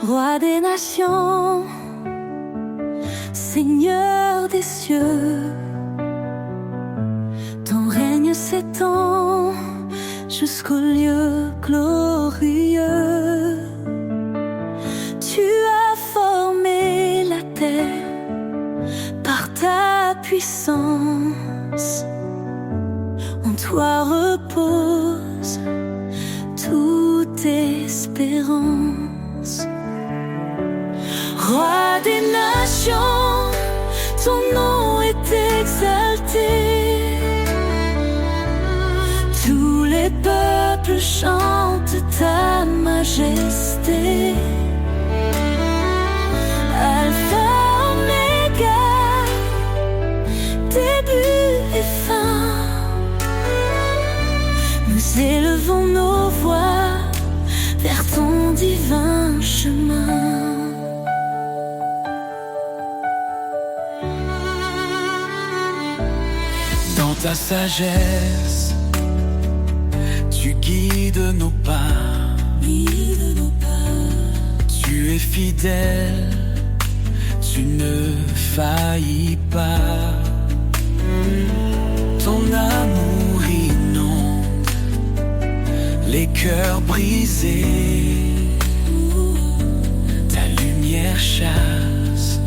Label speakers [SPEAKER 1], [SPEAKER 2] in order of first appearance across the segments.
[SPEAKER 1] Roi des nations, Seigneur des cieux, ton règne s'étend jusqu'au lieu glorieux. Tu as formé la terre par ta puissance. En toi repose toute espérance. Roi des nations, ton nom est exalté. Tous les peuples chantent ta majesté. Alpha, Oméga, début et fin. Nous élevons nos voix vers ton divin chemin.
[SPEAKER 2] Dans ta sagesse, tu guides nos pas. Tu es fidèle, tu ne faillis pas. Ton amour inonde les cœurs brisés. Ta lumière chasse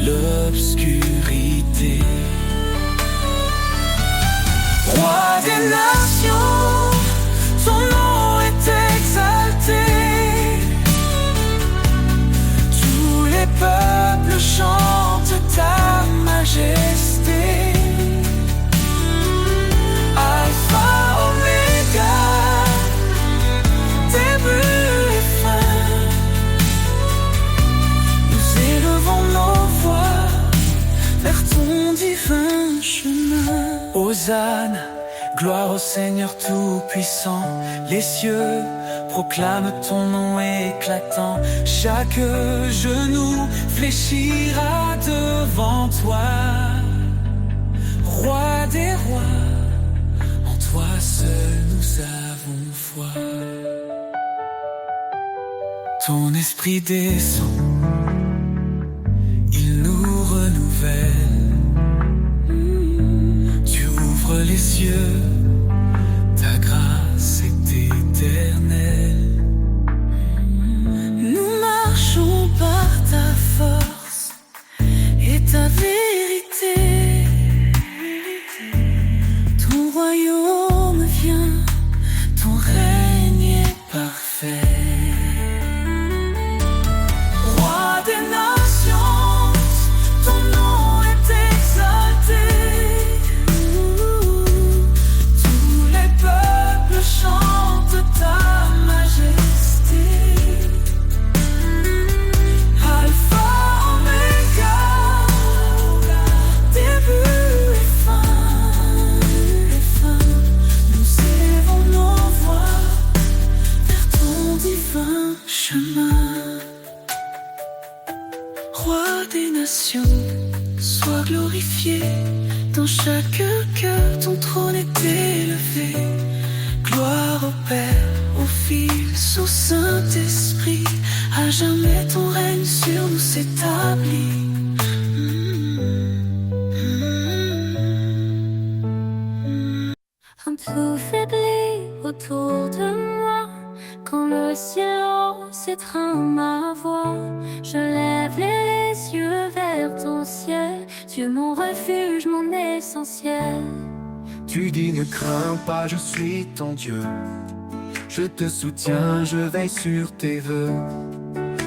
[SPEAKER 2] l'obscurité. Roi des nations, ton nom est exalté. Tous les peuples chantent ta majesté. Alpha, Oméga, début et fin. Nous élevons nos voix vers ton divin chemin. Hosanna, gloire au Seigneur Tout-Puissant. Les cieux proclament ton nom éclatant. Chaque genou fléchira devant toi. Roi des rois, en toi seul nous avons foi. Ton esprit descend, il nous renouvelle. Les cieux, ta grâce est éternelle.
[SPEAKER 1] Nous marchons par ta force et ta vérité. Ton royaume vient, ton règne est parfait. Roi des nations, ton nom est exalté. Chante ta majesté. Alpha, Oméga, début et fin. Nous élevons nos voix vers ton divin chemin. Roi des nations, sois glorifié. Dans chaque cœur, ton trône est élevé. Gloire au Père, au Fils, au Saint-Esprit. À jamais ton règne sur nous s'établit. Un peu faibli autour de moi. Quand le silence étreint ma voix, je lève les yeux vers ton ciel. Dieu mon refuge, mon essentiel.
[SPEAKER 3] Tu dis ne crains pas, je suis ton Dieu. Je te soutiens, je veille sur tes vœux.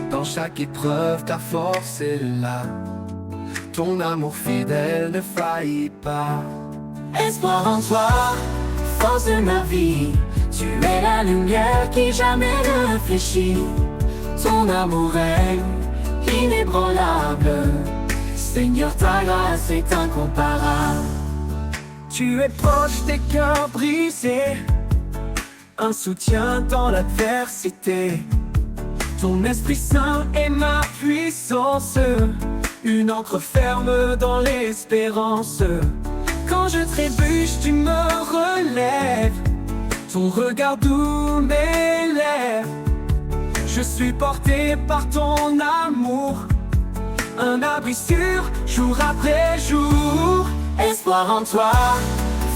[SPEAKER 3] Dans chaque épreuve, ta force est là. Ton amour fidèle ne faillit pas.
[SPEAKER 1] Espoir en toi, force de ma vie. Tu es la lumière qui jamais ne fléchit. Ton amour règne inébranlable. Seigneur, ta grâce est incomparable.
[SPEAKER 3] Tu es proche des cœurs brisés, un soutien dans l'adversité. Ton Esprit Saint est ma puissance, une ancre ferme dans l'espérance. Quand je trébuche, tu me relèves. Ton regard doux m'élève. Je suis porté par ton amour, un abri sûr, jour après jour. Espoir en toi,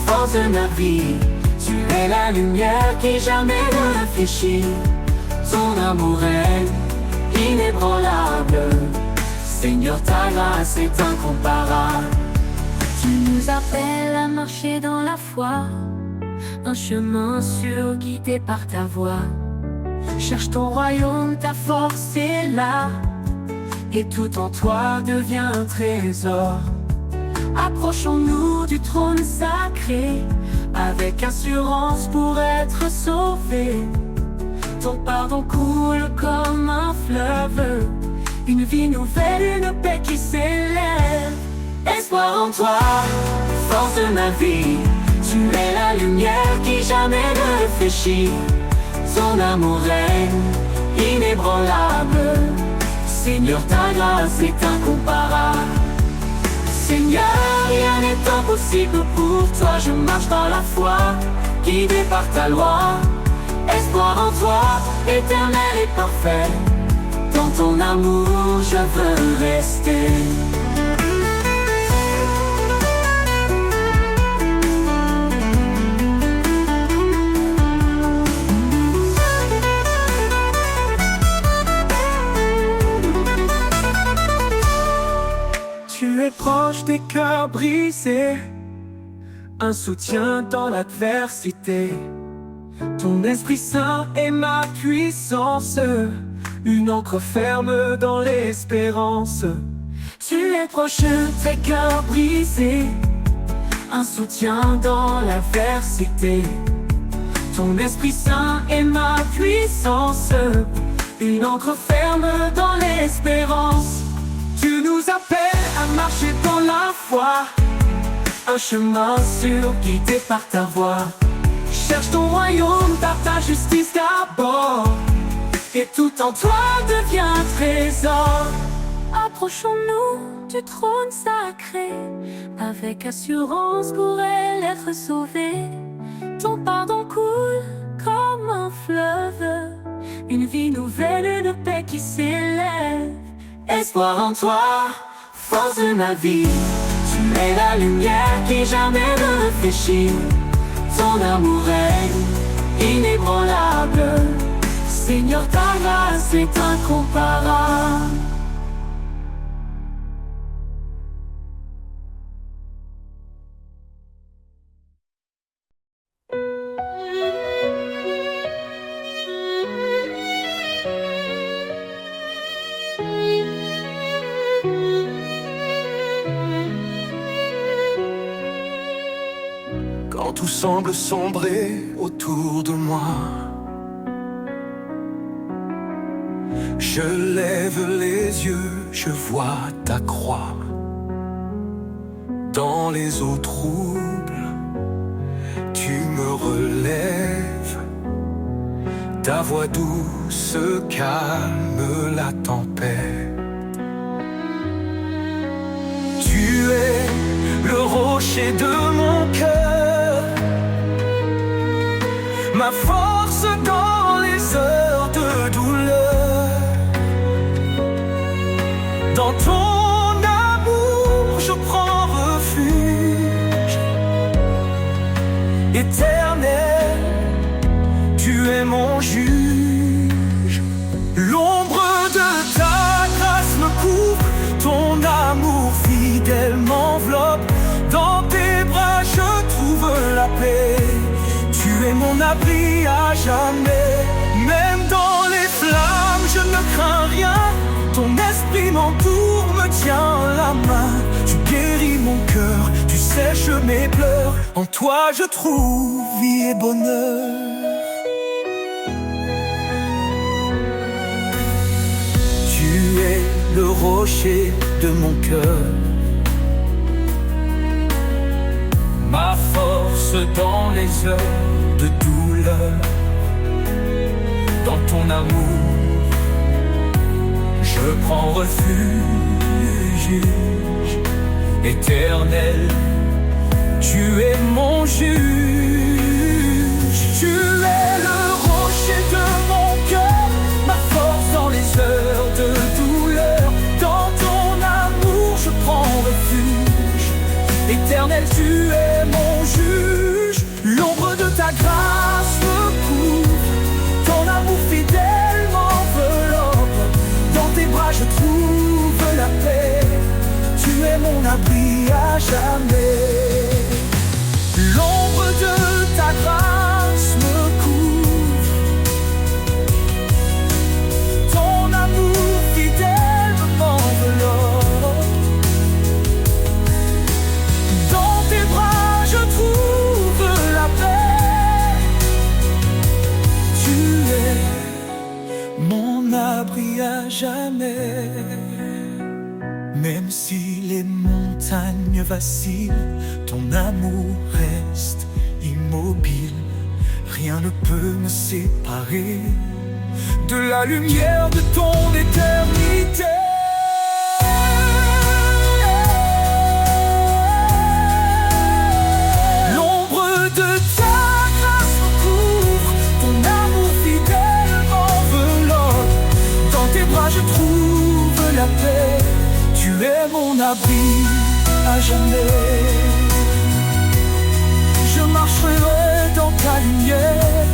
[SPEAKER 3] force de ma vie. Tu es la lumière qui jamais ne fléchit. Ton amour est inébranlable. Seigneur, ta grâce est incomparable.
[SPEAKER 1] Tu nous appelles à marcher dans la foi, un chemin sûr guidé par ta voix.
[SPEAKER 3] Cherche ton royaume, ta force est là, et tout en toi devient un trésor. Approchons-nous du trône sacré, avec assurance pour être sauvés. Ton pardon coule comme un fleuve, une vie nouvelle, une paix qui s'élève. Espoir en toi, force de ma vie. Tu es la lumière qui jamais ne fléchit. Ton amour règne inébranlable. Seigneur, ta grâce est incomparable. Seigneur, rien n'est impossible pour toi. Je marche dans la foi, guidé par ta loi. Espoir en toi, éternel et parfait. Dans ton amour, je veux rester. Tu es proche des cœurs brisés, un soutien dans l'adversité. Ton Esprit Saint est ma puissance, une encre ferme dans l'espérance. Tu es proche des cœurs brisés, un soutien dans l'adversité. Ton Esprit Saint est ma puissance, une encre ferme dans l'espérance. Tu nous appelles à marcher dans la foi, un chemin sûr guidé par ta voix. Cherche ton royaume, par ta justice d'abord, et tout en toi devient un trésor.
[SPEAKER 1] Approchons-nous du trône sacré, avec assurance pour elle être sauvée. Ton pardon coule comme un fleuve, une vie nouvelle, une paix qui s'élève.
[SPEAKER 3] Espoir en toi, force de ma vie. Tu es la lumière qui jamais ne fléchit. Ton amour est inébranlable. Seigneur, ta grâce est incomparable.
[SPEAKER 2] Quand tout semble sombrer autour de moi, je lève les yeux, je vois ta croix. Dans les eaux troubles, tu me relèves. Ta voix douce calme la tempête. Tu es le rocher de mon cœur, ma force dans les heures de douleur. Dans ton amour, je prends refuge. Éternel, tu es mon juge. L'ombre de ta grâce me couvre, ton amour fidèle m'enveloppe. Dans tes bras, je trouve la paix. Tu es mon abri à jamais. Même dans les flammes, je ne crains rien. Ton esprit m'entoure, me tient la main. Tu guéris mon cœur, tu sèches mes pleurs. En toi, je trouve vie et bonheur. Tu es le rocher de mon cœur, ma force dans les heures de douleur. Dans ton amour, je prends refuge. Éternel, tu es mon juge. Tu es le rocher de mon cœur, ma force jamais. L'ombre de ta grâce me couvre, ton amour fidèle m'enveloppe. Dans tes bras je trouve la paix. Tu es mon abri à jamais. Même si les montagnes vacillent, ton amour reste immobile. Rien ne peut me séparer de la lumière de ton éternité. L'ombre de ta grâce me couvre, ton amour fidèle m'enveloppe. Dans tes bras je trouve la paix. Tu es mon abri à jamais. Je marcherai dans ta lumière,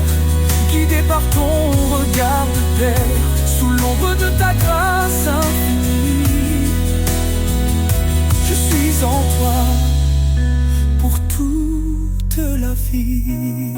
[SPEAKER 2] guidé par ton regard de père, sous l'ombre de ta grâce infinie. Je suis en toi pour toute la vie.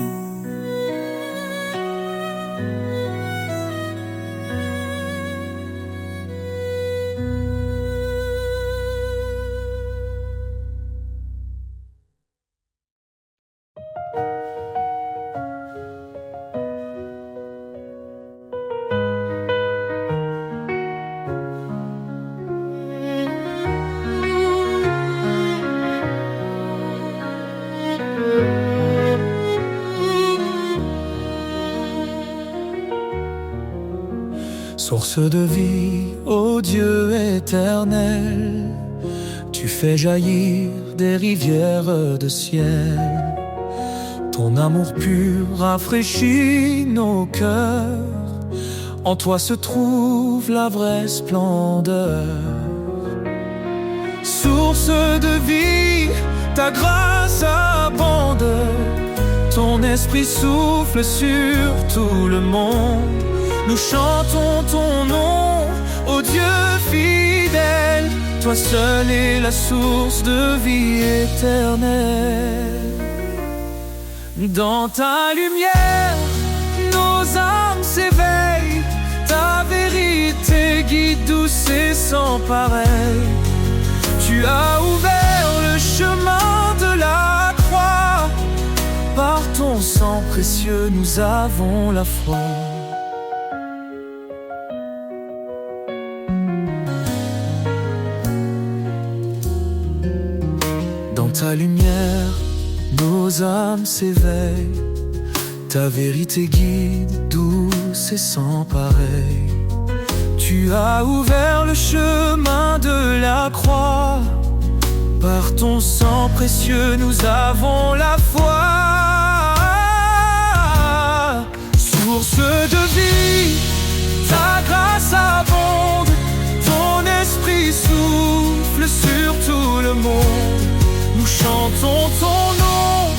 [SPEAKER 2] Source de vie, ô Dieu éternel, tu fais jaillir des rivières de ciel. Ton amour pur rafraîchit nos cœurs. En toi se trouve la vraie splendeur. Source de vie, ta grâce abonde. Ton esprit souffle sur tout le monde. Nous chantons ton nom, ô Dieu fidèle. Toi seul es la source de vie éternelle. Dans ta lumière, nos âmes s'éveillent. Ta vérité guide douce et sans pareil. Tu as ouvert le chemin de la croix. Par ton sang précieux, nous avons la foi. Dans ta lumière, nos âmes s'éveillent. Ta vérité guide, douce et sans pareil. Tu as ouvert le chemin de la croix. Par ton sang précieux, nous avons la foi. Source de vie, ta grâce abonde. Ton esprit souffle sur tout le monde. Nous chantons ton nom,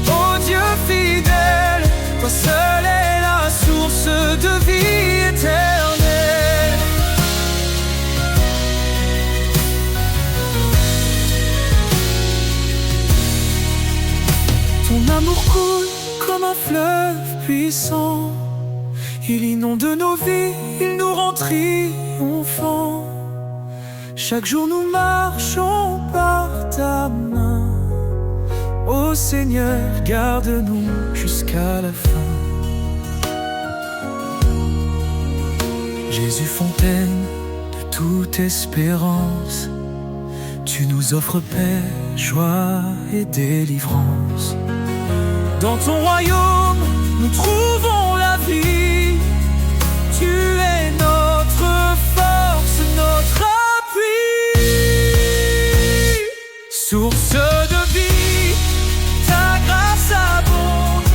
[SPEAKER 2] ô Dieu fidèle. Toi seul est la source de vie éternelle. Ton amour coule comme un fleuve puissant. Il inonde nos vies, il nous rend triomphants. Chaque jour nous marchons par ta main. Ô Seigneur, garde-nous jusqu'à la fin. Jésus, fontaine de toute espérance, tu nous offres paix, joie et délivrance. Dans ton royaume, nous trouvons la vie. Tu es notre force, notre appui. Source de vie, ta grâce abonde.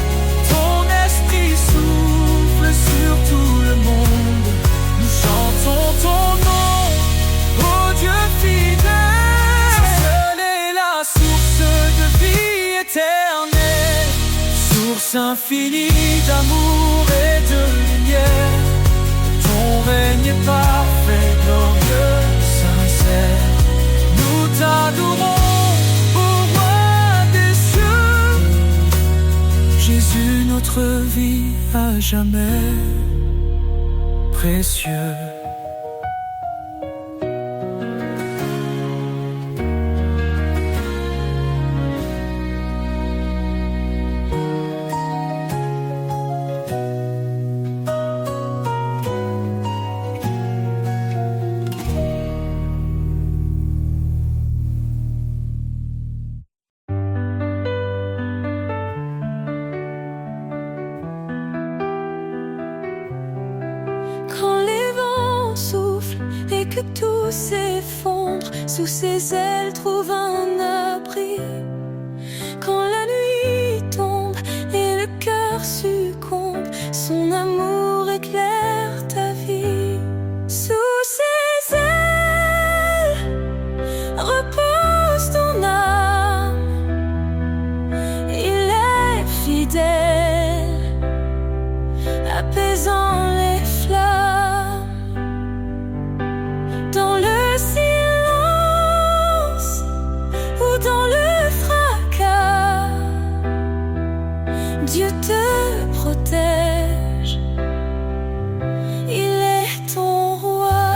[SPEAKER 2] Ton esprit souffle sur tout le monde. Nous chantons ton nom, ô Dieu fidèle. Seule est la source de vie éternelle. Source infinie d'amour et de lumière. Ton règne est parfait, glorieux, sincère. Nous t'adorons, notre vie à jamais précieux.
[SPEAKER 1] Quand les vents soufflent et que tout s'effondre, sous ses ailes trouve un abri. Quand la nuit tombe et le cœur succombe, son amour éclaire ta vie. Sous ses ailes repose ton âme, il est fidèle, apaisant les flammes. Dans le silence ou dans le fracas, Dieu te protège, il est ton roi.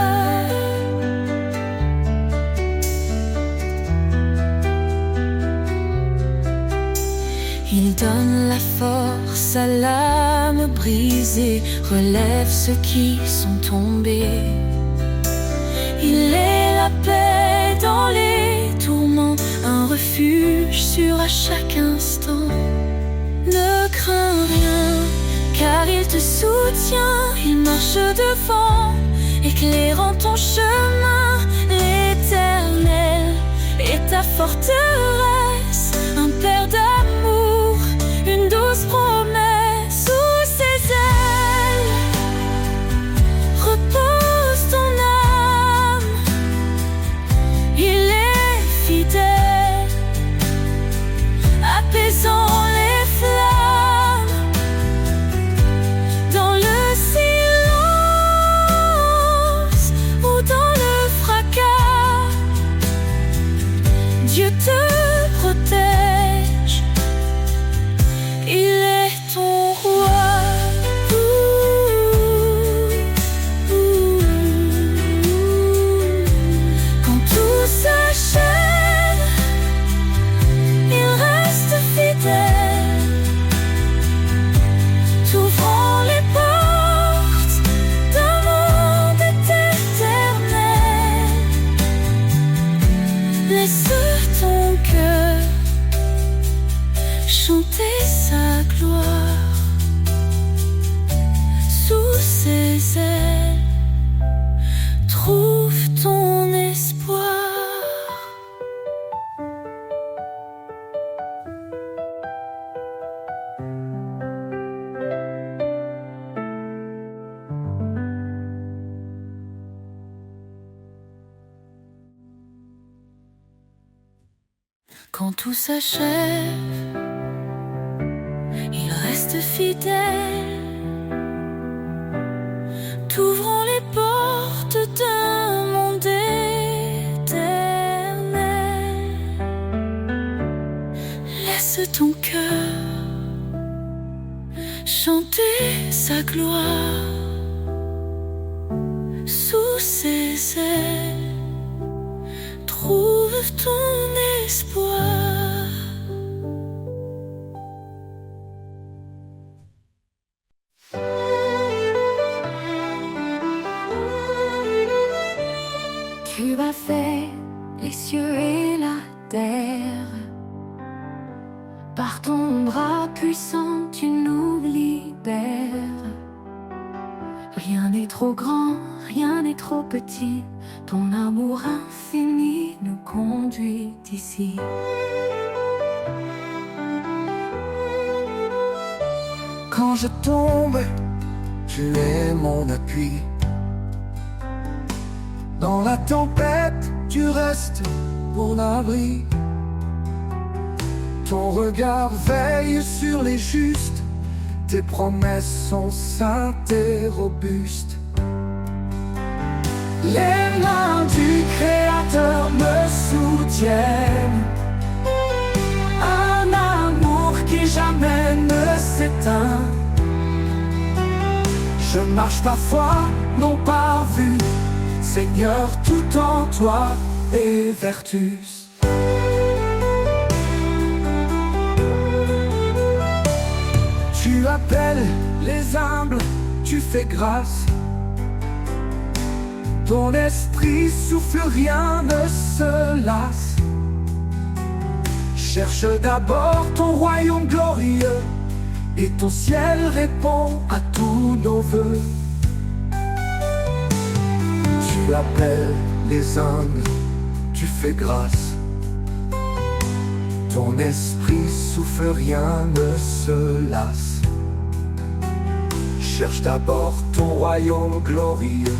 [SPEAKER 1] Il donne la force à l'âme brisée, relève ceux qui sont tombés. Il est la paix dans les tourments, un refuge sûr à chaque instant. Ne crains rien, car il te soutient, il marche devant, éclairant ton chemin. L'Éternel est ta forteresse, un père d'amour, une douce promesse. Sous ses ailes repose ton âme, il est fidèle, apaisant les flammes. Dans le silence ou dans le fracas, Dieu te protège, il est ton roi. Quand tout s'achève, il reste fidèle, t'ouvrant les portes d'un monde éternel. Laisse ton cœur chanter sa gloire. Sous ses ailes trouve ton espoir. Quand tout s'achève, il reste fidèle, t'ouvrant les portes d'un monde éternel. Laisse ton cœur chanter sa gloire. Sous ses ailes trouve ton espoir. Tu as fait les cieux et la terre, par ton bras puissant tu nous libères. Rien n'est trop grand, rien n'est trop petit, ton amour infini nous conduit ici.
[SPEAKER 3] Quand je tombe, tu es mon appui. Dans la tempête, tu restes mon abri. Ton regard veille sur les justes, tes promesses sont saintes et robustes. Les mains du Créateur me soutiennent, un amour qui jamais ne s'éteint. Je marche par foi, non par vue. Seigneur, tout en toi est vertus. Tu appelles les humbles, tu fais grâce. Ton esprit souffle, rien ne se lasse. Cherche d'abord ton royaume glorieux, et ton ciel répond à tous nos vœux. Tu appelles les humbles, tu fais grâce. Ton esprit souffle, rien ne se lasse. Cherche d'abord ton royaume glorieux,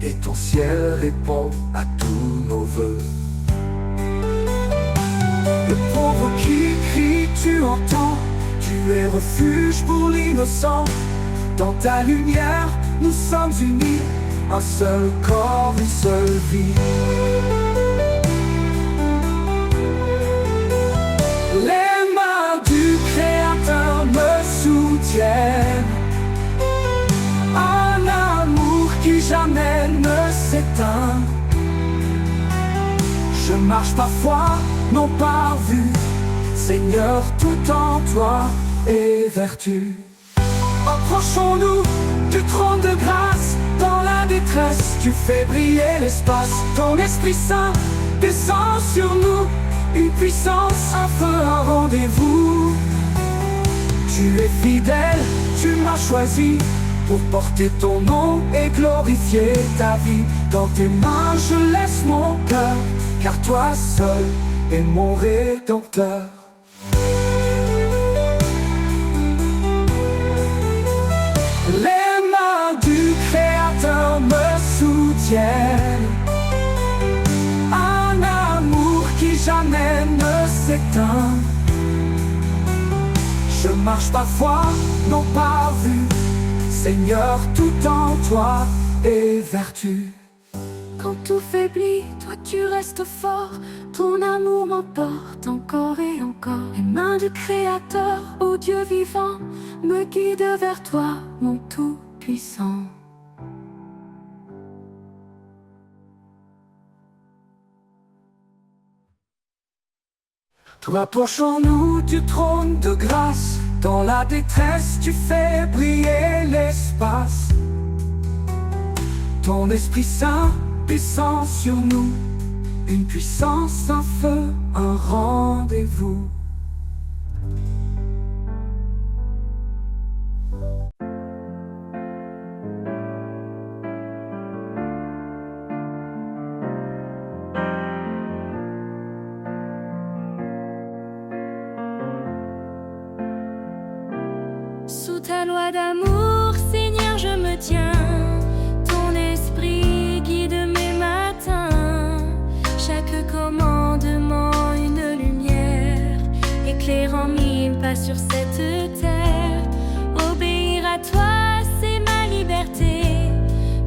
[SPEAKER 3] et ton ciel répond à tous nos vœux. Le pauvre qui crie, tu entends. Tu es refuge pour l'innocent. Dans ta lumière, nous sommes unis. Un seul corps, une seule vie. Les mains du Créateur me soutiennent. Un amour qui jamais ne s'éteint. Je marche par foi, non par vue. Seigneur, tout en toi est vertu. Approchons-nous du trône de grâce. Dans la détresse, tu fais briller l'espace. Ton Esprit Saint descend sur nous. Une puissance, un feu, un rendez-vous. Tu es fidèle, tu m'as choisi pour porter ton nom et glorifier ta vie. Dans tes mains, je laisse mon cœur, car toi seul es mon Rédempteur. Les mains du Créateur me soutiennent. Un amour qui jamais ne s'éteint. Je marche par foi, non par vue. Seigneur, tout en toi est vertu.
[SPEAKER 1] Quand tout faiblit, toi tu restes fort. Ton amour m'emporte encore et encore. Les mains du Créateur, ô Dieu vivant, me guident vers toi, mon Tout-Puissant.
[SPEAKER 3] Rapprochons-nous du trône de grâce. Dans la détresse, tu fais briller l'espace. Ton Esprit Saint descend sur nous. Une puissance, un feu, un rendez-vous.
[SPEAKER 1] Sous ta loi d'amour, Seigneur, je me tiens. Ton esprit guide mes matins. Chaque commandement, une lumière, éclairant mille pas sur cette terre. Obéir à toi, c'est ma liberté.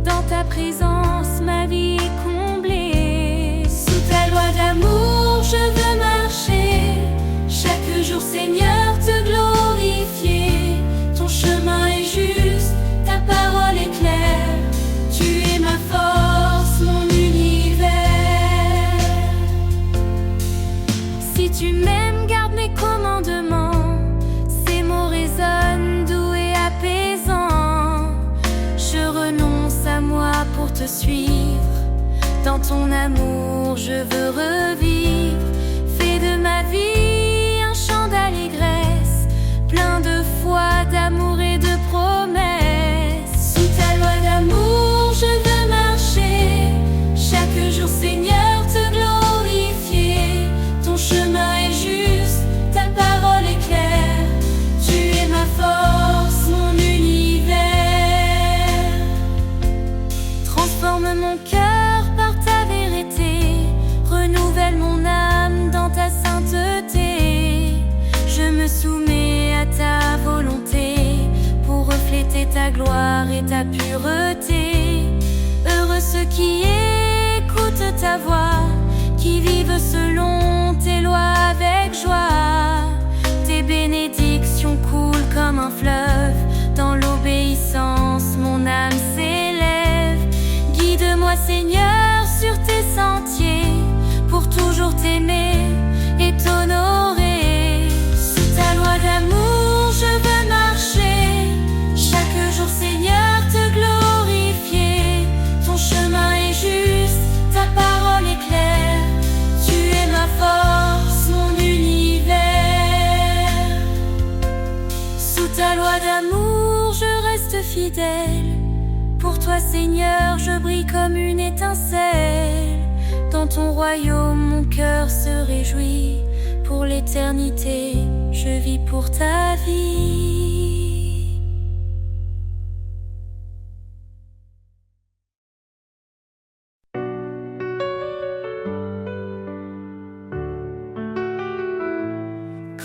[SPEAKER 1] Dans ta présence, ma vie est comblée. Sous ta loi d'amour, je veux marcher. Chaque jour, Seigneur, te glorifier. Ton chemin est juste, ta parole est claire. Tu es ma force, mon univers. Si tu m'aimes, garde mes commandements. Ces mots résonnent, doux et apaisants. Je renonce à moi pour te suivre. Dans ton amour, je veux revivre. Fais de ma vie un chant d'allégresse, plein de foi, d'amour et de promesses. Sous ta loi d'amour, je veux marcher. Chaque jour, Seigneur, te glorifier. Ton chemin est juste, ta parole est claire. Tu es ma force, mon univers. Transforme mon cœur par ta vérité. Renouvelle mon âme dans ta sainteté. Je me soumets à ta volonté pour refléter ta gloire et ta pureté. Heureux ceux qui écoutent ta voix, qui vivent selon tes lois avec joie. Tes bénédictions coulent comme un fleuve dans l'obéissance. ta loi d'amour, je reste fidèle. Pour toi, Seigneur, je brille comme une étincelle. Dans ton royaume, mon cœur se réjouit. Pour l'éternité, je vis pour ta vie.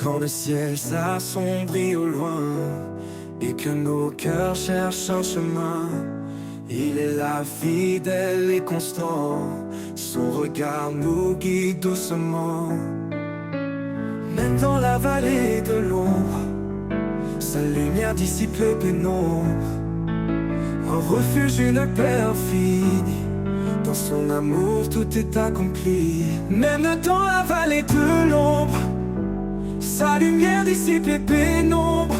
[SPEAKER 3] Quand le ciel s'assombrit au loin et que nos cœurs cherchent un chemin, il est là, fidèle et constant. Son regard nous guide doucement. Même dans la vallée de l'ombre, sa lumière dissipe le pénombre. Un refuge, une paix infinie. Dans son amour, tout est accompli. Même dans la vallée de l'ombre, sa lumière dissipe les pénombres.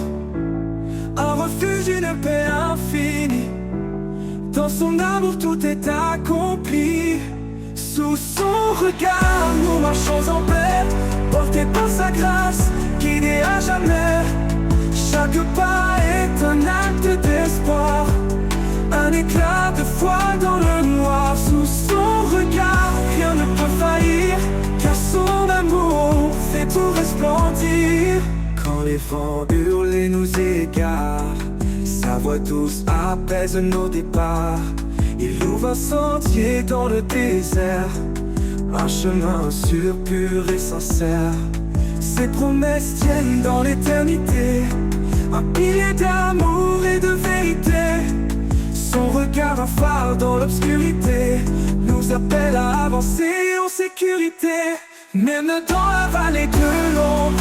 [SPEAKER 3] Un refuge, une paix infinie. Dans son amour, tout est accompli. Sous son regard, nous marchons en paix, portés par sa grâce, guidés à jamais. Chaque pas est un acte d'espoir, un éclat de foi dans le noir. Sous son regard, rien ne peut faillir, car son amour fait tout resplendir. Quand les vents hurlent et nous égarent, sa voix douce apaise nos départs. Il ouvre un sentier dans le désert, un chemin sûr, pur et sincère. Ses promesses tiennent dans l'éternité, un pilier d'amour et de vérité. Son regard, un phare dans l'obscurité, nous appelle à avancer en sécurité. Même dans la vallée de l'ombre,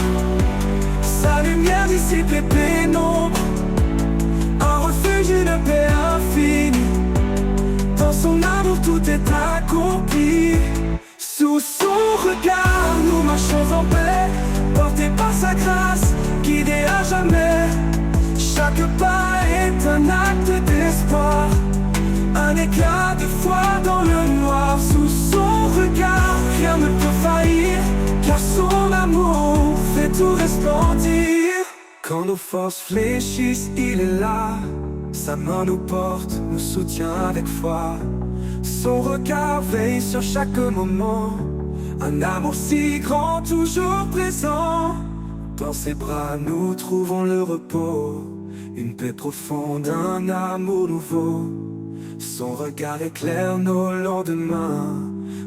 [SPEAKER 3] sa lumière dissipe les pénombres. Un refuge, une paix infinie. Dans son amour, tout est accompli. Sous son regard, nous marchons en paix, portés par sa grâce, guidés à jamais. Chaque pas est un acte d'espoir, un éclat de foi dans le noir. Sous son regard, rien ne peut faillir, car son amour fait tout resplendir. Quand nos forces fléchissent, il est là. Sa main nous porte, nous soutient avec foi. Son regard veille sur chaque moment, un amour si grand, toujours présent. Dans ses bras nous trouvons le repos, une paix profonde, un amour nouveau. Son regard éclaire nos lendemains,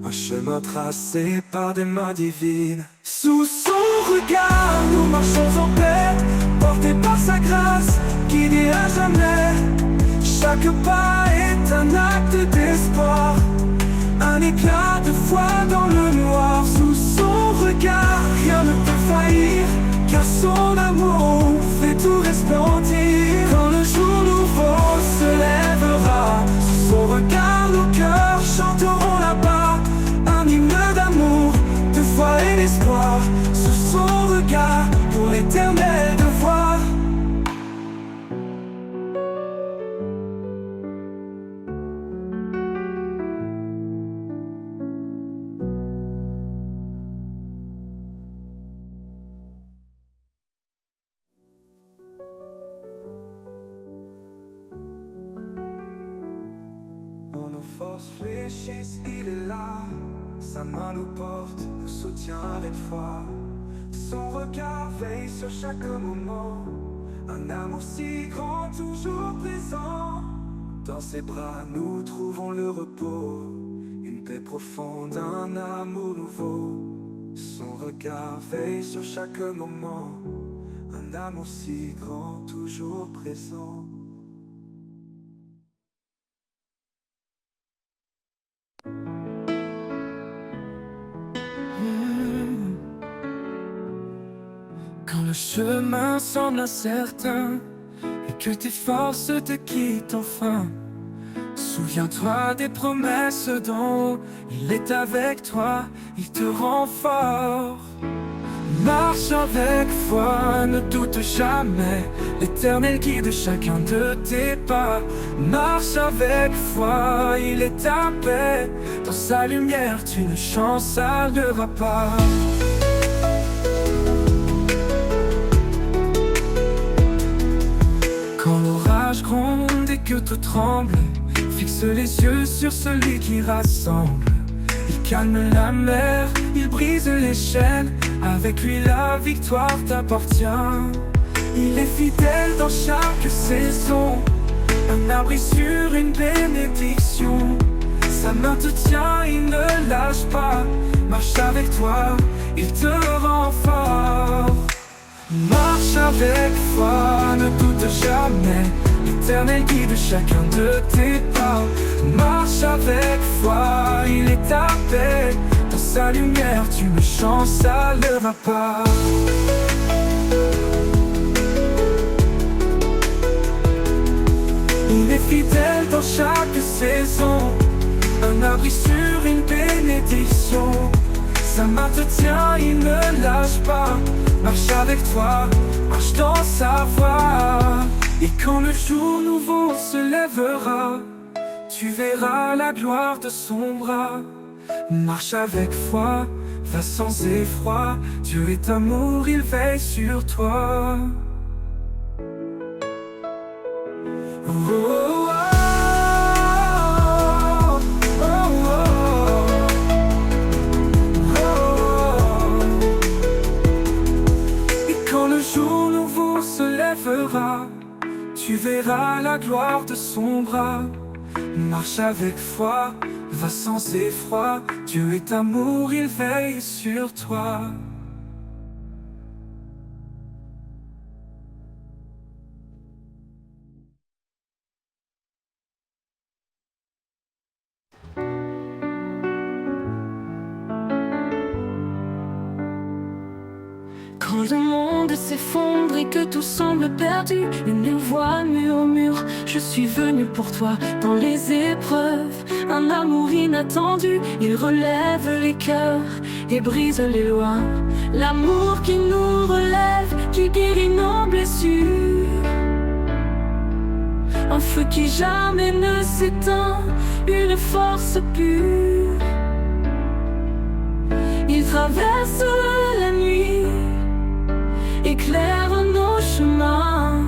[SPEAKER 3] un chemin tracé par des mains divines. Sous son regard, nous marchons en paix, portés par sa grâce, guidés à jamais. Chaque pas est un acte d'espoir, un éclat de foi dans le noir. Sous son regard, rien ne peut faillir, car son amour fait tout resplendir. Quand le jour nouveau se lèvera, sous son regard nos cœurs chanteront là-bas, un hymne d'amour, de foi et d'espoir. Sous son regard, pour l'éternel devoir. Force fléchisse, il est là. Sa main nous porte, nous soutient avec foi. Son regard veille sur chaque moment, un amour si grand, toujours présent. Dans ses bras nous trouvons le repos, une paix profonde, un amour nouveau. Son regard veille sur chaque moment, un amour si grand, toujours présent. Quand le chemin semble incertain et que tes forces te quittent enfin, souviens-toi des promesses d'en haut. Il est avec toi, il te rend fort. Marche avec foi, ne doute jamais, l'Éternel guide chacun de tes pas. Marche avec foi, il est ta paix, dans sa lumière tu ne chancelleras pas. que tout tremble. Fixe les yeux sur celui qui rassemble. Il calme la mer, il brise les chaînes. Avec lui la victoire t'appartient. Il est fidèle dans chaque saison, un abri sur une bénédiction. Sa main te tient, il ne lâche pas. Marche avec toi, il te rend fort. Marche avec foi, ne doute jamais. L'Éternel guide chacun de tes pas. Marche avec foi, il est ta paix. Dans sa lumière, tu me chantes, ça ne va pas. Il est fidèle dans chaque saison, un abri sur une bénédiction. Sa main te tient, il ne lâche pas. Marche avec toi, marche dans sa voie. Et quand le jour nouveau se lèvera, tu verras la gloire de son bras. Marche avec foi, va sans effroi. Dieu est amour, il veille sur toi. Oh, oh, oh, oh, oh. Et quand le jour nouveau se lèvera, tu verras la gloire de son bras. Marche avec foi, va sans effroi. Dieu est amour, il veille sur toi.
[SPEAKER 1] Quand le monde s'effondre et que tout semble perdu, une voix murmure: je suis venu pour toi. Dans les épreuves, un amour inattendu, il relève les cœurs et brise les lois. L'amour qui nous relève, qui guérit nos blessures. Un feu qui jamais ne s'éteint, une force pure. Il traverse la nuit, éclaire nos chemins.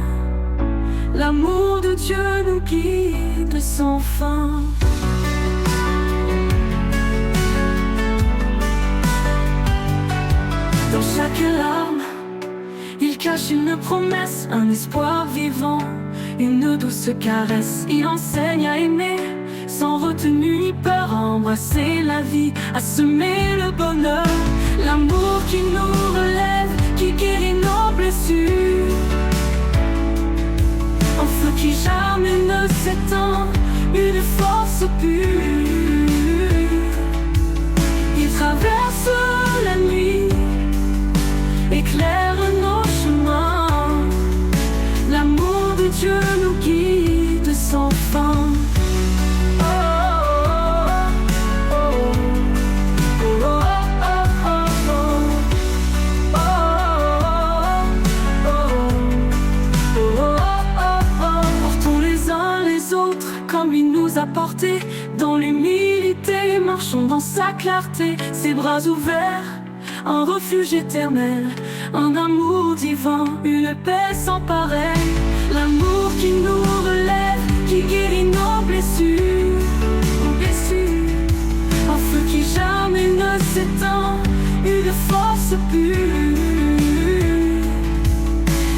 [SPEAKER 1] L'amour de Dieu nous guide sans fin. Dans chaque larme, il cache une promesse, un espoir vivant, une douce caresse. Il enseigne à aimer sans retenue ni peur, à embrasser la vie, à semer le bonheur. L'amour qui nous relève, qui guérit nos blessures. Un feu qui jamais ne s'éteint, une force pure. Il traverse la nuit, éclaire nos chemins. L'amour de Dieu nous guide sans fin. Porté dans l'humilité, marchons dans sa clarté, ses bras ouverts, un refuge éternel, un amour divin, une paix sans pareil. L'amour qui nous relève, qui guérit nos blessures, un feu qui jamais ne s'éteint, une force pure.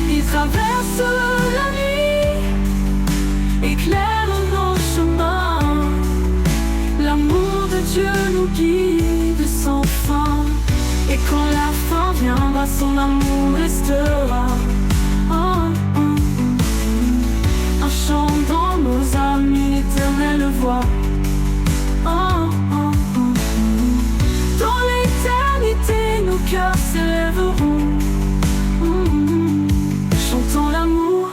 [SPEAKER 1] Il traverse la nuit, éclaire Dieu nous guide sans fin. Et quand la fin viendra, son amour restera. Un chant dans nos âmes, une éternelle voix. Dans l'éternité, nos cœurs s'élèveront. Chantons l'amour,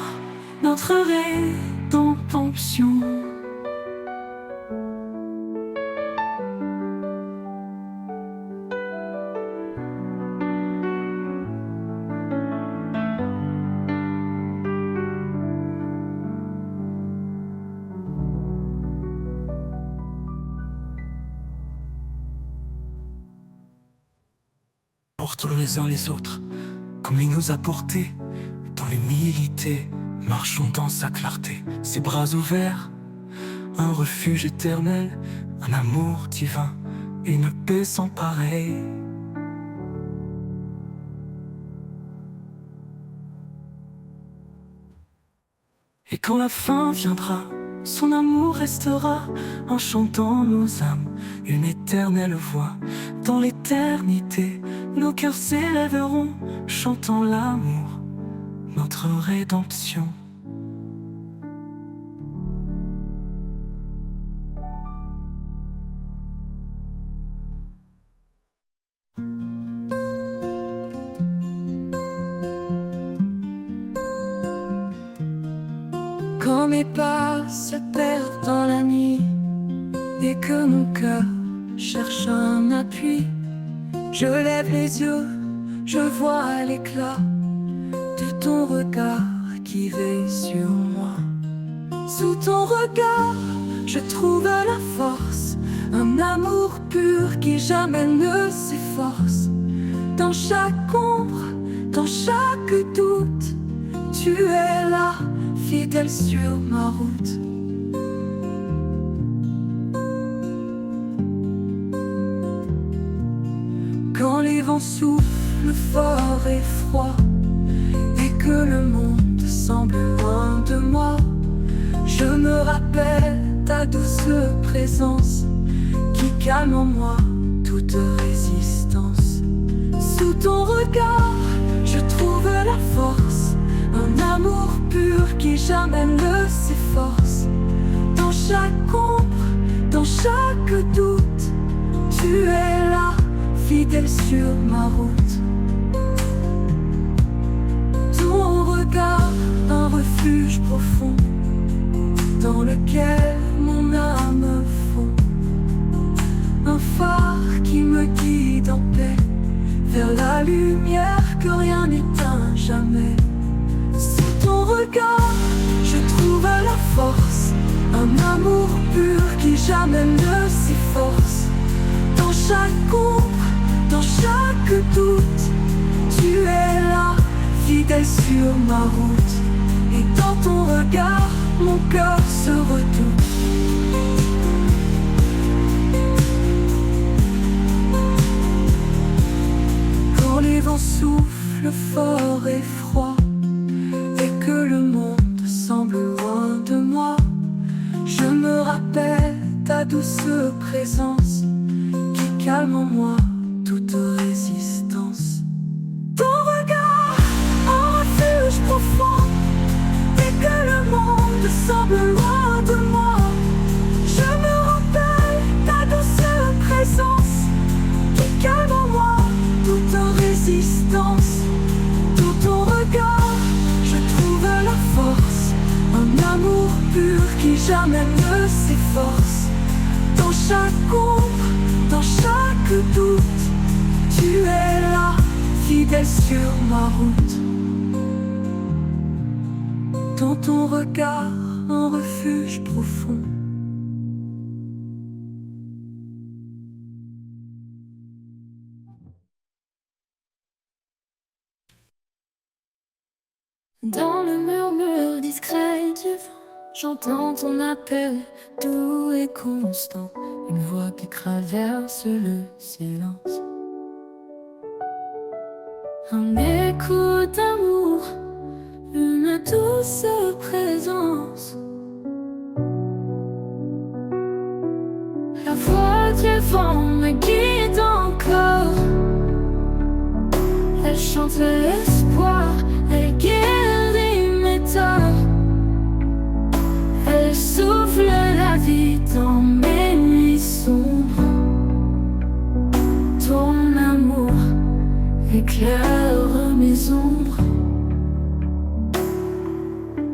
[SPEAKER 1] notre rédemption.
[SPEAKER 3] Portons les uns les autres, comme il nous a portés, dans l'humilité, marchons dans sa clarté, ses bras ouverts, un refuge éternel, un amour divin, une paix sans pareil. Et quand la fin viendra, son amour restera, enchantant nos âmes, une éternelle voix. Dans l'éternité, nos cœurs s'élèveront, chantant l'amour, notre rédemption.
[SPEAKER 1] Quand mes pas se perdent dans la nuit et que mon cœur cherche un appui, je lève les yeux, je vois l'éclat de ton regard qui veille sur moi. Sous ton regard, je trouve la force, un amour pur qui jamais ne s'efforce. Dans chaque ombre, dans chaque doute, tu es là, fidèle sur ma route. Quand les vents soufflent fort et froid et que le monde semble loin de moi, je me rappelle ta douce présence qui calme en moi toute résistance. Sous ton regard, je trouve la force, un amour pur qui jamais ne s'efforce. Dans chaque ombre, dans chaque doute, tu es là, fidèle sur ma route. Ton regard, un refuge profond dans lequel mon âme fond. Un phare qui me guide en paix vers la lumière que rien n'éteint jamais. Sous ton regard, je trouve la force, un amour pur qui jamais ne s'efforce. Dans chaque ombre, dans chaque doute, tu es là, fidèle sur ma route. Et dans ton regard, mon cœur se redoute. Quand les vents soufflent fort et froid et que le monde semble loin de moi, je me rappelle ta douce présence qui calme en moi toute résistance. Ton regard, un refuge profond, et que le monde semble loin de moi, je me rappelle ta douce présence qui calme en moi toute résistance. Dans ton regard, je trouve la force, un amour pur qui jamais ne s'efforce. Dans chaque ombre, dans chaque doute, tu es là, fidèle sur ma route. Dans ton regard, un refuge profond. Dans le murmure discret du vent, j'entends ton appel doux et constant, une voix qui traverse le silence. Un écho d'amour, une douce présence. La voix du vent me guide encore. Elle chante l'espoir, elle guérit mes torts. Elle souffle la vie dans mes nuits sombres. Ton amour éclaire mes ombres.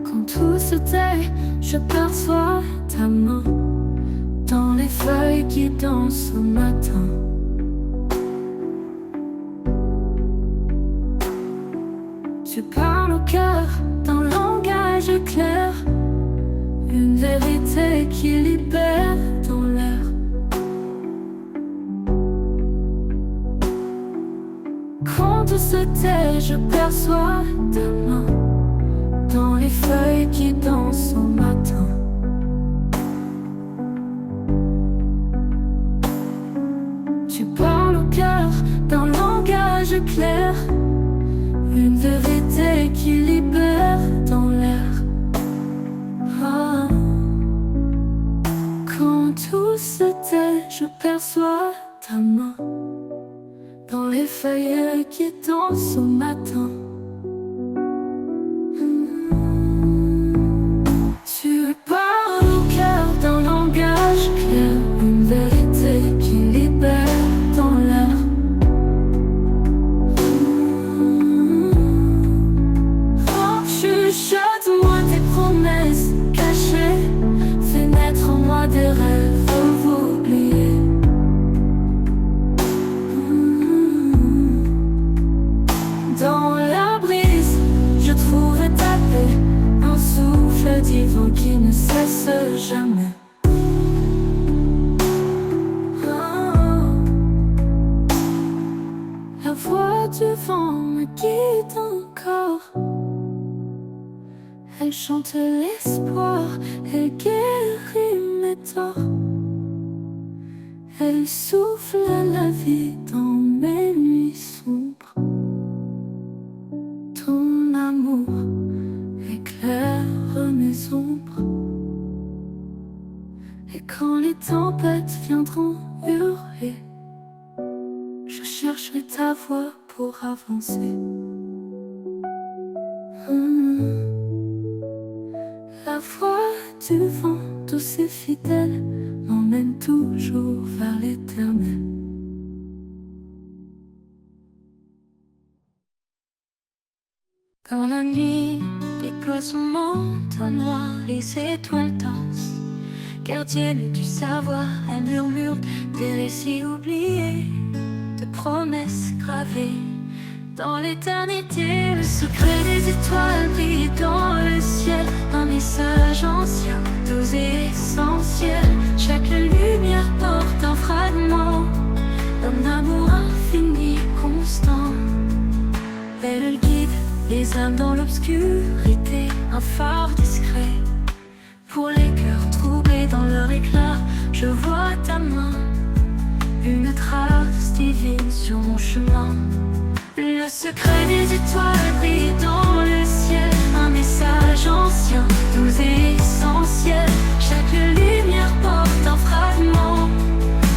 [SPEAKER 1] Quand tout se tait, je perçois ta main dans les feuilles qui dansent au matin. Tu parles au cœur d'un langage clair, une vérité qui libère dans l'air. Quand tout se tait, je perçois ta main dans les feuilles feuilles qui dansent au matin. Tu parles au cœur d'un langage clair, une vérité qui libère dans l'air. Chuchote-moi tes promesses cachées, fais naître en moi des rêves oubliés. Dans la brise, je trouverai ta paix, un souffle divin qui ne cesse jamais. La voix du vent me guide encore. Elle chante l'espoir, elle guérit mes torts. Elle souffle la vie dans mes nuits sombres. Ton amour éclaire mes ombres. Et quand les tempêtes viendront hurler, je chercherai ta voix pour avancer. La voix du vent douce et fidèle m'emmène toujours vers l'éternel. Quand la nuit déploie son manteau noir, les étoiles dansent. Gardienne du savoir, elle murmure des récits oubliés, de promesses gravées dans l'éternité. Le secret des étoiles brille dans le ciel, un message ancien, doux et essentiel. Chaque lumière porte un fragment d'un amour infini, constant. Elle guide les âmes dans l'obscurité, un phare discret pour les cœurs troublés dans leur éclat. Je vois ta main, une trace divine sur mon chemin. Le secret des étoiles brille dans le ciel, un message ancien, doux et essentiel. Chaque lumière porte un fragment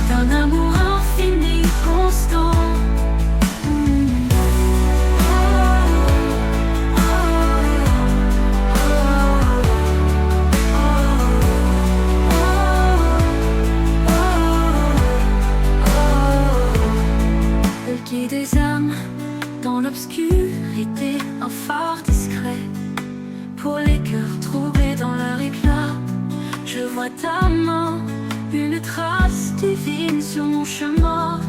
[SPEAKER 1] d'un amour infini, constant. Elle guide des âmes dans l'obscurité, un phare discret pour les cœurs troublés dans leur éclat. Je vois ta main, une trace divine sur mon chemin.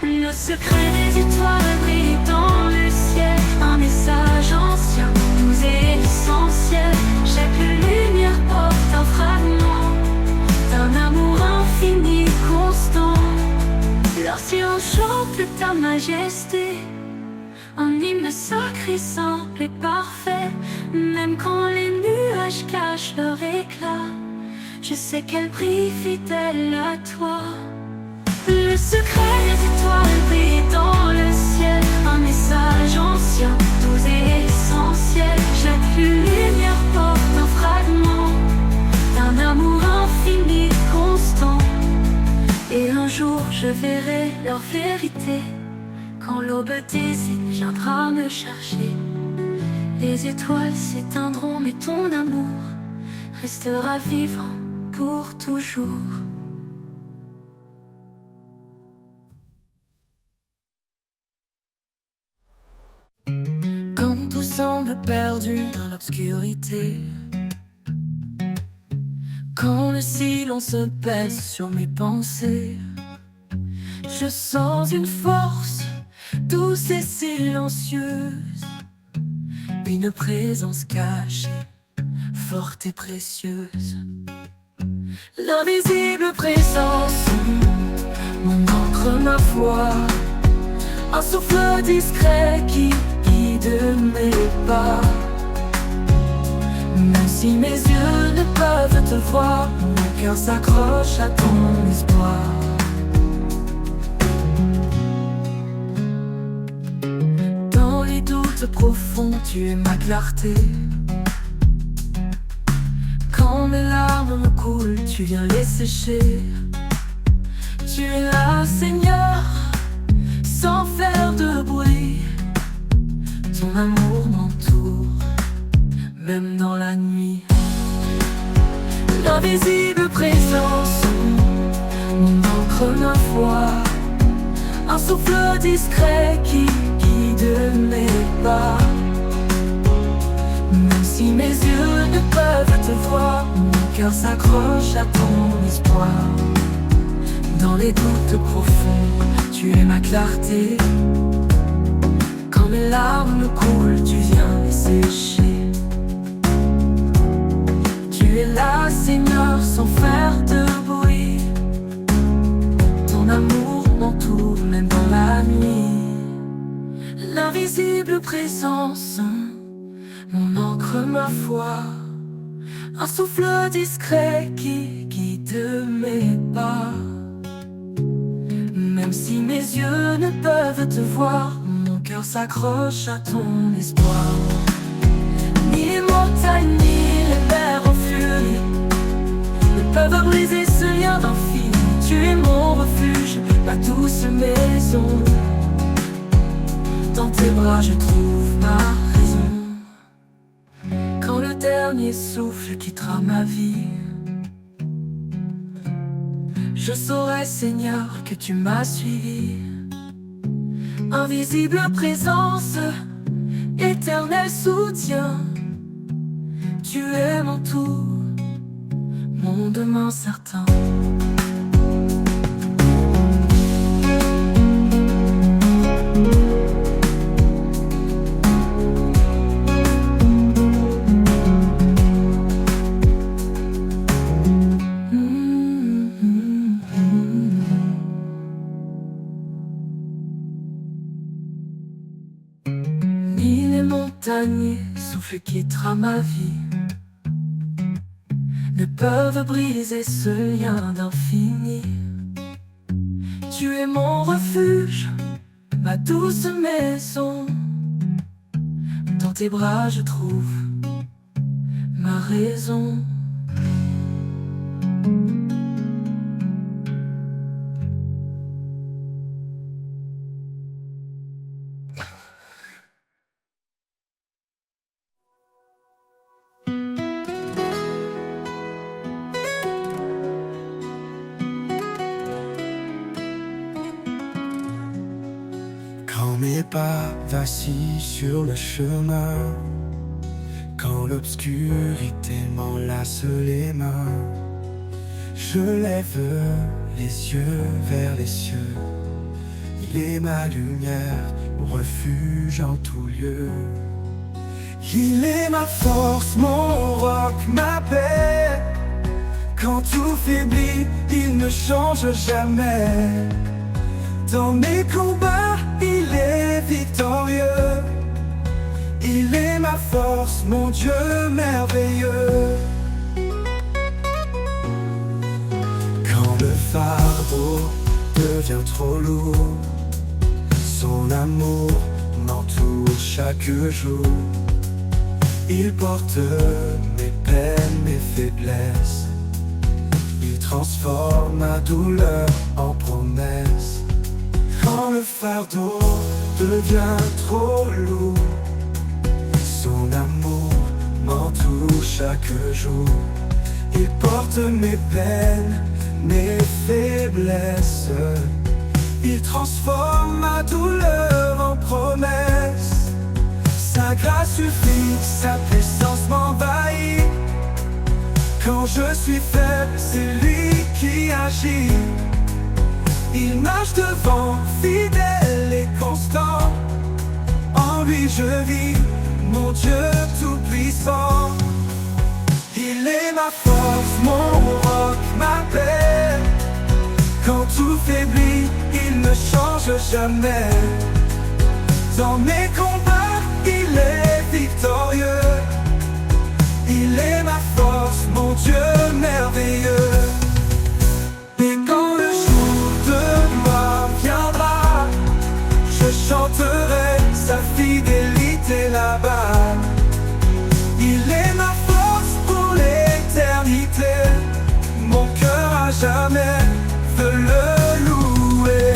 [SPEAKER 1] Le secret des étoiles brille dans le ciel, un message ancien, doux et essentiel. Chaque lumière porte un fragment d'un amour infini, constant. Leur silence chante ta majesté, un hymne sacré, simple et parfait. Même quand les nuages cachent leur éclat, je sais qu'elle brille fidèle à toi. Le secret des étoiles brille dans le ciel, un message ancien, doux et essentiel. Chaque lumière porte un fragment d'un amour infini, constant. Et un jour je verrai leur vérité, quand l'aube désigne viendra me chercher. Les étoiles s'éteindront mais ton amour restera vivant pour toujours. Quand tout semble perdu dans l'obscurité, quand le silence pèse sur mes pensées, je sens une force douce et silencieuse, une présence cachée, forte et précieuse. L'invisible présence m'ancre ma foi, un souffle discret qui guide mes pas. Même si mes yeux ne peuvent te voir, mon cœur s'accroche à ton espoir. Dans les doutes profonds, tu es ma clarté. Quand mes larmes me coulent, tu viens les sécher. Tu es là, Seigneur, sans faire de bruit. Ton amour m'entoure, même dans la nuit. L'invisible présence, mon encre, ma foi, un souffle discret qui guide mes pas. Même si mes yeux ne peuvent te voir, mon cœur s'accroche à ton espoir. Dans les doutes profonds, tu es ma clarté. Quand mes larmes coulent, tu viens les sécher. Tu es là, Seigneur, sans faire de bruit. Ton amour m'entoure, même dans la nuit. L'invisible présence, mon encre, ma foi, un souffle discret qui guide mes pas. Même si mes yeux ne peuvent te voir, mon cœur s'accroche à ton espoir. Ni les montagnes, ni les mers en furie ne peuvent briser ce lien infini. Tu es mon refuge, ma douce maison. Dans tes bras je trouve ma raison. Quand le dernier souffle quittera ma vie, je saurai, Seigneur, que tu m'as suivi. Invisible présence, éternel soutien. Tu es mon tout, mon demain certain. Ni les montagnes, souffle quittera ma vie, ne peuvent briser ce lien d'infini. Tu es mon refuge, ma douce maison. Dans tes bras je trouve ma raison.
[SPEAKER 2] Quand mes pas vacillent sur le chemin, quand l'obscurité m'enlace les mains, je lève les yeux vers les cieux. Il est ma lumière, mon refuge en tout lieu. Il est ma force, mon roc, ma paix. Quand tout faiblit, il ne change jamais. Dans mes combats, il est victorieux. Il est ma force, mon Dieu merveilleux. Quand le fardeau devient trop lourd, son amour m'entoure chaque jour. Il porte mes peines, mes faiblesses. Il transforme ma douleur en promesse. Quand le fardeau devient trop lourd, son amour m'entoure chaque jour. Il porte mes peines, mes faiblesses. Il transforme ma douleur en promesse. Sa grâce suffit, sa puissance m'envahit. Quand je suis faible, c'est lui qui agit. Il marche devant, fidèle et constant. En lui je vis, mon Dieu tout-puissant. Il est ma force, mon roc, ma paix. Quand tout faiblit, il ne change jamais. Dans mes combats, il est victorieux. Il est ma force, mon Dieu merveilleux. Et quand le jour de gloire viendra, je chanterai sa fidélité là-bas. Il est ma force pour l'éternité. Mon cœur à jamais veut le louer.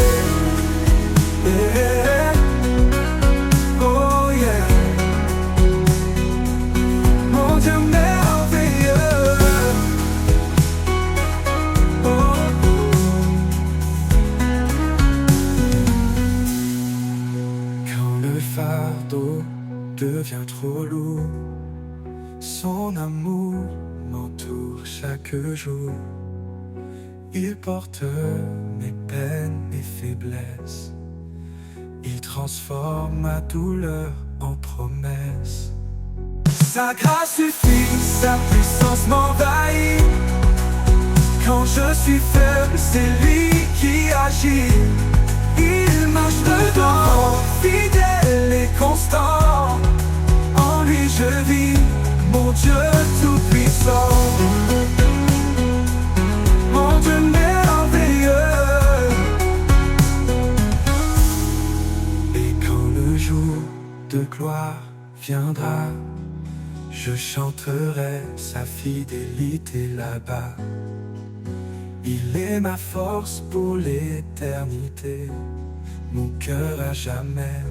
[SPEAKER 2] devient trop lourd. Son amour m'entoure chaque jour. Il porte mes peines, mes faiblesses. Il transforme ma douleur en promesse. Sa grâce suffit, sa puissance m'envahit. Quand je suis faible, c'est lui qui agit. Il marche dedans, fidèle et constant. En lui je vis, mon Dieu tout-puissant. Mon Dieu merveilleux. Et quand le jour de gloire viendra, je chanterai sa fidélité là-bas. Il est ma force pour l'éternité. Mon cœur à jamais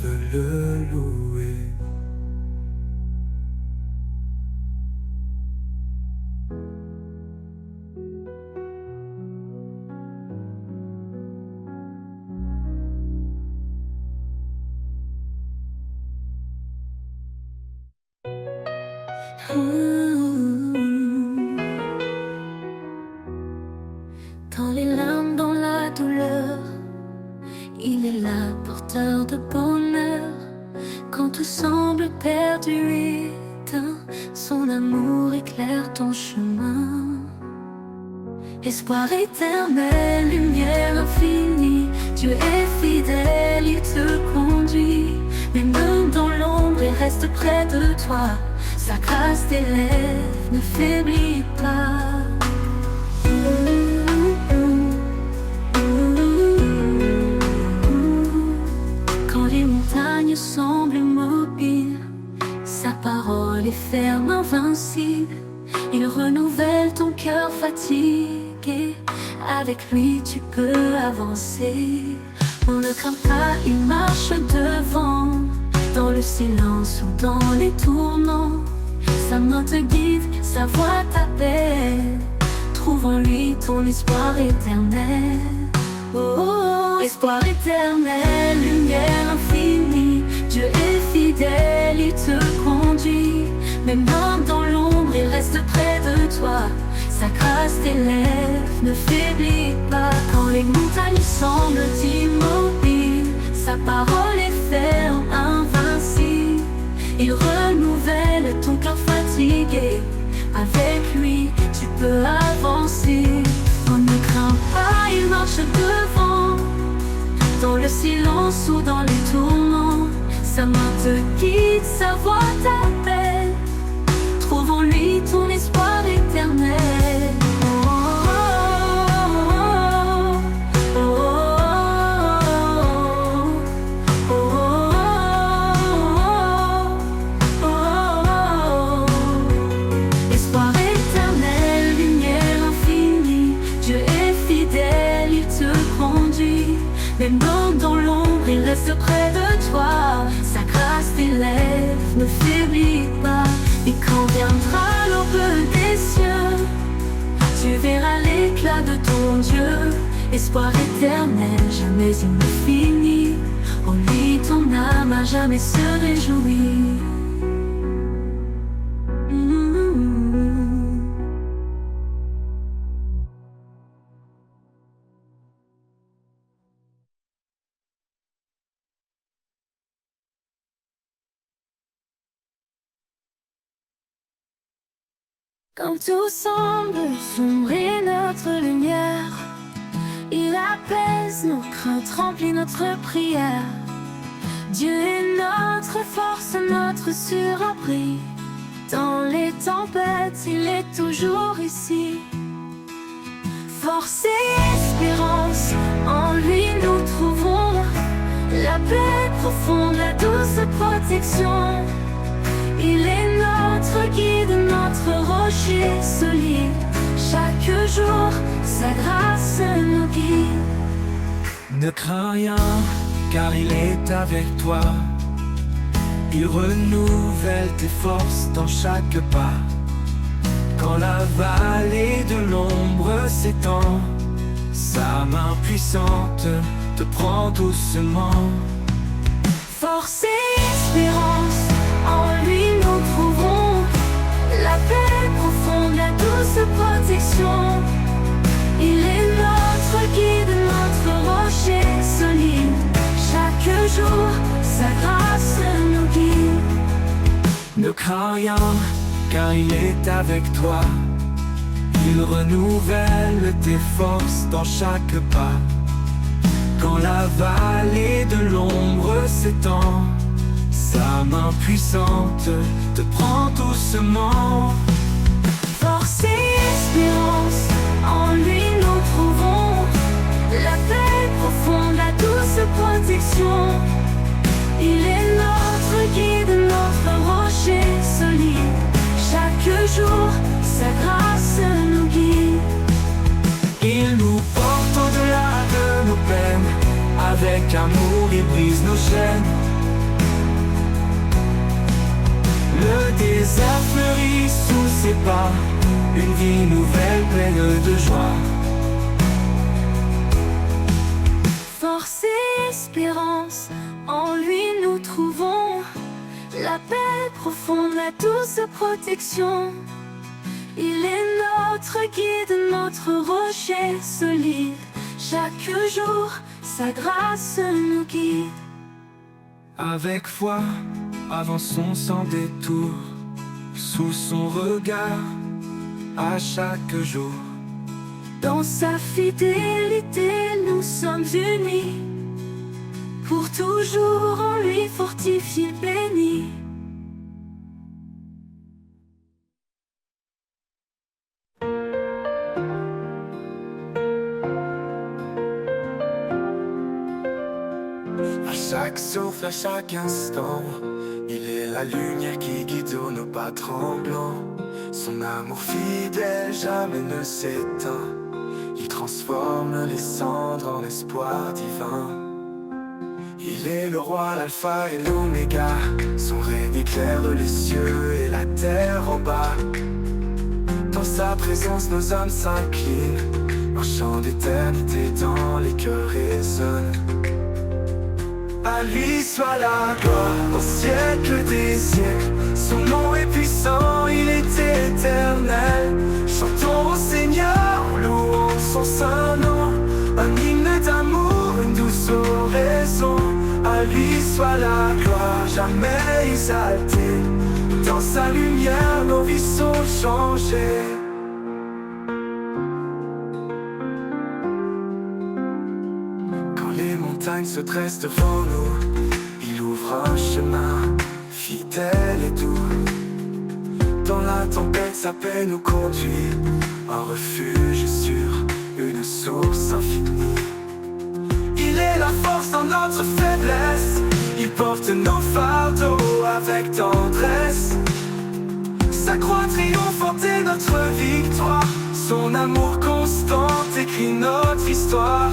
[SPEAKER 2] veut le louer.
[SPEAKER 1] Dans les larmes, dans la douleur, il est là, porteur de bonheur. Quand tout semble perdu, éteint, son amour éclaire ton chemin. Espoir éternel, lumière infinie, Dieu est fidèle, il te conduit. Même dans l'ombre, il reste près de toi. Sa grâce t'élève, ne faiblit pas. Quand les montagnes semblent immobiles, sa parole est ferme, invincible. Il renouvelle ton cœur fatigué. Avec lui tu peux avancer. On ne craint pas, il marche devant. Dans le silence ou dans les tourments, sa main te guide, sa voix t'appelle. Trouve en lui ton espoir éternel. Oh, oh, oh, espoir éternel, lumière infinie, Dieu est fidèle, il te conduit. Même dans l'ombre, il reste près de toi. Sa grâce t'élève, ne faiblit pas. Quand les montagnes semblent immobiles, sa parole est ferme, invincible. Il renouvelle ton cœur fatigué. Avec lui, tu peux avancer. On ne craint pas, il marche devant. Dans le silence ou dans les tourments, sa main te guide, sa voix t'appelle. Trouve en lui ton espoir éternel. Même dans l'ombre, il reste près de toi. Sa grâce t'élève, ne faiblit pas. Et quand viendra l'aube des cieux, tu verras l'éclat de ton Dieu. Espoir éternel, jamais il ne finit. En lui ton âme à jamais se réjouit. Quand tout semble sombre et notre lumière, il apaise nos craintes, remplit notre prière. Dieu est notre force, notre surabri. Dans les tempêtes, il est toujours ici. Force et espérance, en lui nous trouvons la paix profonde, la douce protection. Il est notre guide, notre rocher solide. Chaque jour, sa grâce nous guide.
[SPEAKER 2] Ne crains rien, car il est avec toi. Il renouvelle tes forces dans chaque pas. Quand la vallée de l'ombre s'étend, sa main puissante te prend doucement.
[SPEAKER 1] Force et espérance, En lui nous trouvons la paix profonde, la douce protection. Il est notre guide, notre rocher solide. Chaque jour, sa grâce nous guide.
[SPEAKER 3] Ne crains rien, car il est avec toi. Il renouvelle tes forces dans chaque pas. Quand la vallée de l'ombre s'étend, sa main puissante te prend doucement.
[SPEAKER 1] Force et espérance, en lui nous trouvons la paix profonde, la douce protection. Il est notre guide, notre rocher solide. Chaque jour, sa grâce nous guide.
[SPEAKER 3] Il nous porte au-delà de nos peines. Avec amour, il brise nos chaînes. Le désert fleurit sous ses pas. Une vie nouvelle pleine de joie.
[SPEAKER 1] Force et espérance, en lui nous trouvons la paix profonde, la douce protection. Il est notre guide, notre rocher solide. Chaque jour, sa grâce nous guide.
[SPEAKER 3] Avec foi, avançons sans détour, sous son regard, à chaque jour.
[SPEAKER 1] Dans sa fidélité, nous sommes unis. Pour toujours, en lui fortifié, béni.
[SPEAKER 3] À chaque souffle, à chaque instant, il est la lumière qui guide nos pas tremblants. Son amour fidèle jamais ne s'éteint. Il transforme les cendres en espoir divin. Il est le roi, l'alpha et l'oméga. Son règne éclaire les cieux et la terre en bas. Dans sa présence nos âmes s'inclinent. Un chant d'éternité dans les cœurs résonne. À lui soit la gloire au siècle des siècles. Son nom est puissant, il est éternel. Chantons au Seigneur, louons son saint nom. Un hymne d'amour, une douce oraison. À lui soit la gloire, jamais exaltée. Dans sa lumière, nos vies sont changées. Les montagnes se dressent devant nous. Il ouvre un chemin, fidèle et doux. Dans la tempête, sa paix nous conduit. Un refuge sûr, une source infinie. Il est la force dans notre faiblesse. Il porte nos fardeaux avec tendresse. Sa croix triomphante est notre victoire. Son amour constant écrit notre histoire.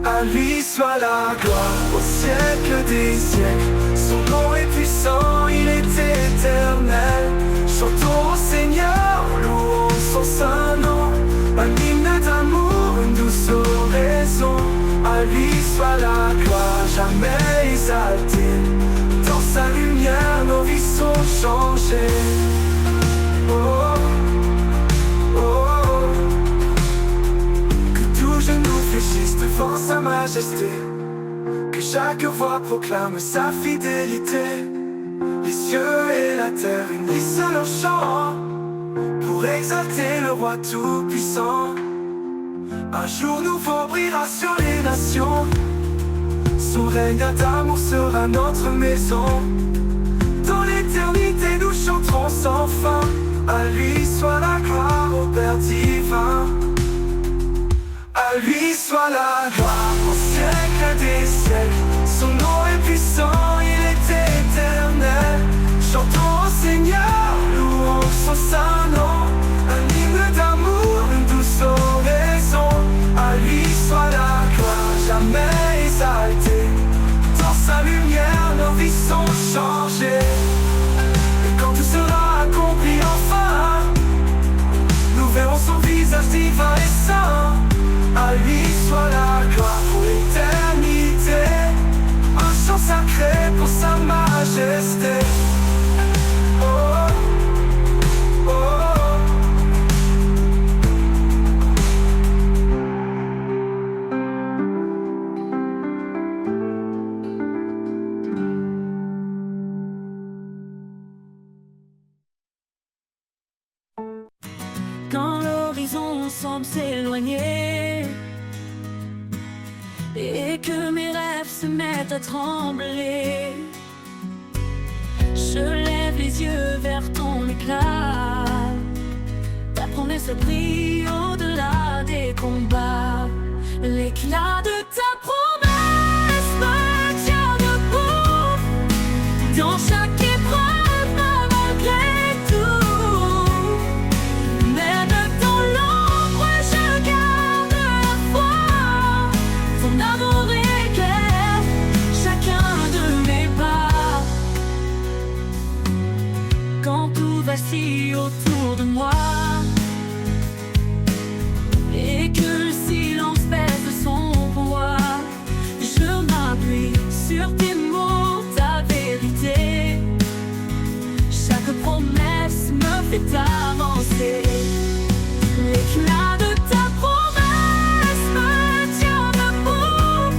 [SPEAKER 3] À lui soit la gloire au siècle des siècles. Son nom est puissant, il est éternel. Chantons au Seigneur, louons son saint nom. Un hymne d'amour, une douce oraison. À lui soit la gloire, jamais exaltée. Dans sa lumière, nos vies sont changées. Oh, oh, oh. Que tout genou fléchisse devant sa majesté. Que chaque voix proclame sa fidélité. Les cieux et la terre unissent leur chant pour exalter le roi tout-puissant. Un jour nouveau brillera sur les nations. Son règne d'amour sera notre maison. Dans l'éternité nous chanterons sans fin. À lui soit la gloire au Père divin. À lui soit la gloire au siècle des siècles. Son nom est puissant, il est éternel. Chantons au Seigneur, louons son saint nom. Un hymne d'amour, une douce oraison. À lui soit la gloire, jamais exaltée. Dans sa lumière, nos vies sont changées. Et quand tout sera accompli enfin, nous verrons son visage divin et saint. À lui soit la gloire.
[SPEAKER 1] semble s'éloigner et que mes rêves se mettent à trembler. Je lève les yeux vers ton éclat. Ta promesse brille au-delà des combats. L'éclat de ta promesse me tient debout dans chaque épreuve, malgré tout. Même dans l'ombre, je garde la foi. Ton amour éclaire chacun de mes pas. Quand tout vacille autour de moi et que le silence pèse son poids, je m'appuie sur tes mots, ta vérité. Chaque promesse me fait avancer. L'éclat de ta promesse me tient debout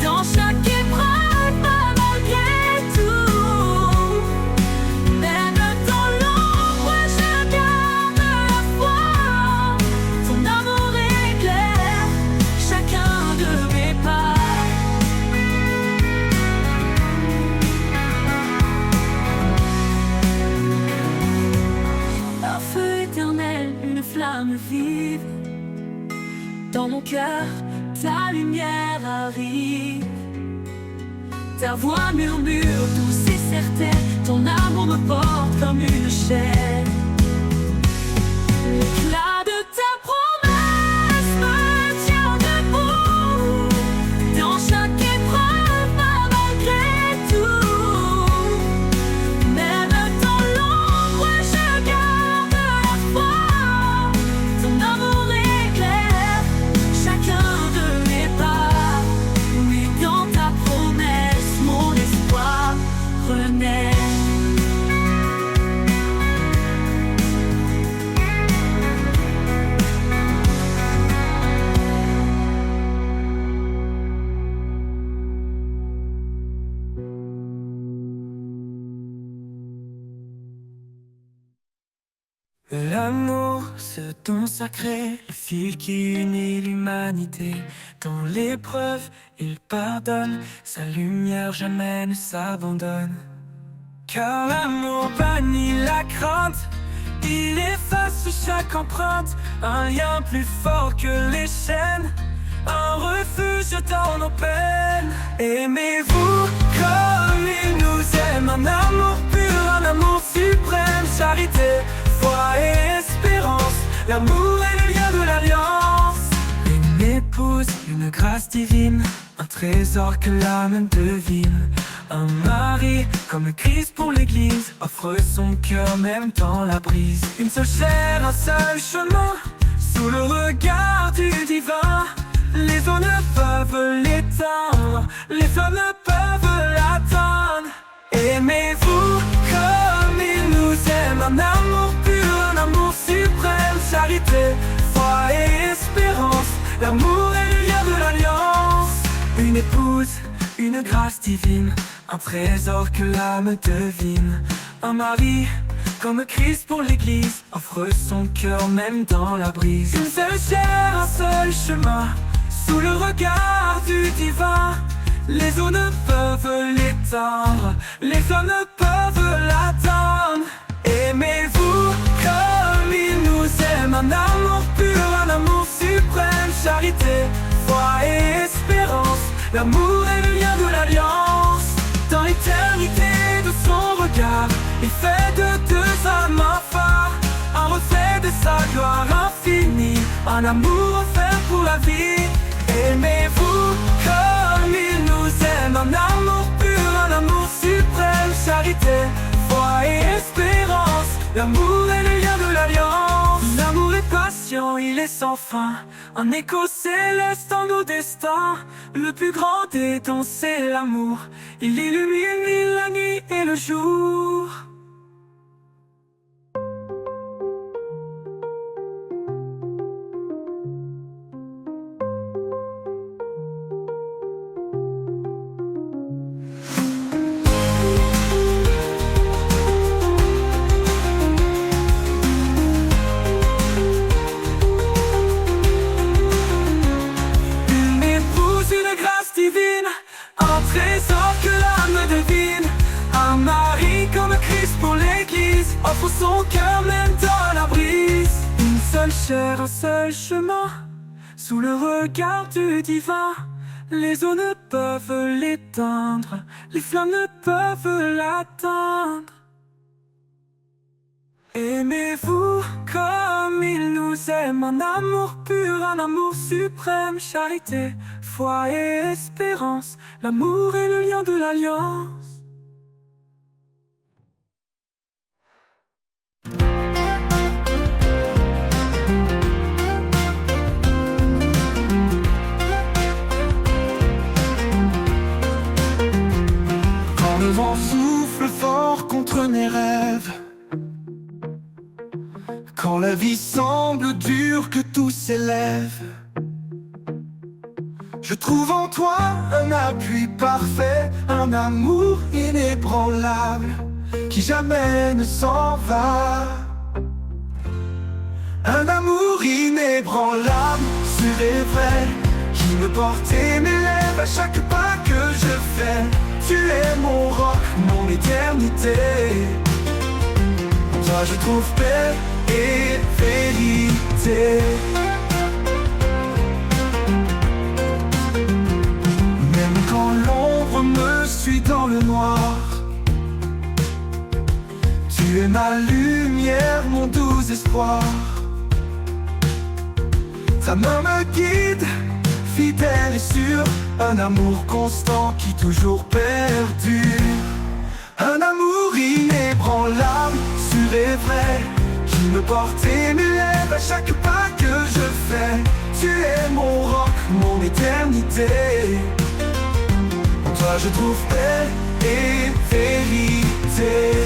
[SPEAKER 1] dans chaque épreuve, malgré tout. Même dans l'ombre, je garde la foi. Ton amour éclaire chacun de mes pas. Un feu éternel, une flamme vive. Dans mon cœur, ta lumière arrive. Ta voix murmure douce et certaine. Ton amour me porte comme une chaîne. L'éclat de ta promesse me tient debout dans chaque épreuve, malgré tout. Même dans l'ombre, je garde la foi. Ton amour éclaire chacun de mes pas. Oui, dans ta promesse, mon espoir renaît.
[SPEAKER 2] L'amour, ce don sacré, le fil qui unit l'humanité. Dans l'épreuve, il pardonne, sa lumière jamais ne s'abandonne. Car l'amour bannit la crainte, il efface chaque empreinte. Un lien plus fort que les chaînes, un refuge dans nos peines. Aimez-vous comme il nous aime, un amour pur, un amour suprême. Charité, foi et espérance, l'amour est le lien de l'alliance. Une épouse, une grâce divine, un trésor que l'âme devine. Un mari, comme le Christ pour l'église, offre son cœur même dans la brise. Une seule chair, un seul chemin, sous le regard du divin. Les eaux ne peuvent l'éteindre, les flammes ne peuvent l'atteindre. Aimez-vous comme il nous aime, un amour pur, un amour suprême. Charité, foi et espérance, l'amour est le lien de l'alliance. Une épouse, une grâce divine, un trésor que l'âme devine. Un mari, comme Christ pour l'église, offre son cœur même dans la brise. Une seule chair, un seul chemin, sous le regard du divin. Les eaux ne peuvent l'éteindre, les flammes ne peuvent l'atteindre. Aimez-vous comme il nous aime, un amour pur, un amour suprême. Charité, foi et espérance, l'amour est le lien de l'alliance. Dans l'éternité de son regard, il fait de deux âmes un phare, un reflet de sa gloire infinie, un amour offert pour la vie. Aimez-vous comme il nous aime, un amour pur, un amour suprême. Charité, foi et espérance, l'amour est le lien de l'alliance. L'amour est patient, il est sans fin, un écho céleste dans nos destins. Le plus grand des dons, c'est l'amour, il illumine la nuit et le jour.
[SPEAKER 3] offre son cœur même dans la brise. Une seule chair, un seul chemin, sous le regard du divin. Les eaux ne peuvent l'éteindre, les flammes ne peuvent l'atteindre. Aimez-vous comme il nous aime, un amour pur, un amour suprême. Charité, foi et espérance, l'amour est le lien de l'alliance.
[SPEAKER 2] Quand le vent souffle fort contre mes rêves, quand la vie semble dure, que tout s'élève, je trouve en toi un appui parfait, un amour inébranlable qui jamais ne s'en va. Un amour inébranlable, sûr et vrai, qui me porte et m'élève à chaque pas que je fais. Tu es mon roc, mon éternité. En toi je trouve paix et vérité. Même quand l'ombre me suit dans le noir, tu es ma lumière, mon doux espoir. Ta main me guide, fidèle et sûre, un amour constant qui toujours perdure. Un amour inébranlable, sûr et vrai, qui me porte et m'élève à chaque pas que je fais. Tu es mon roc, mon éternité. En toi je trouve paix et vérité.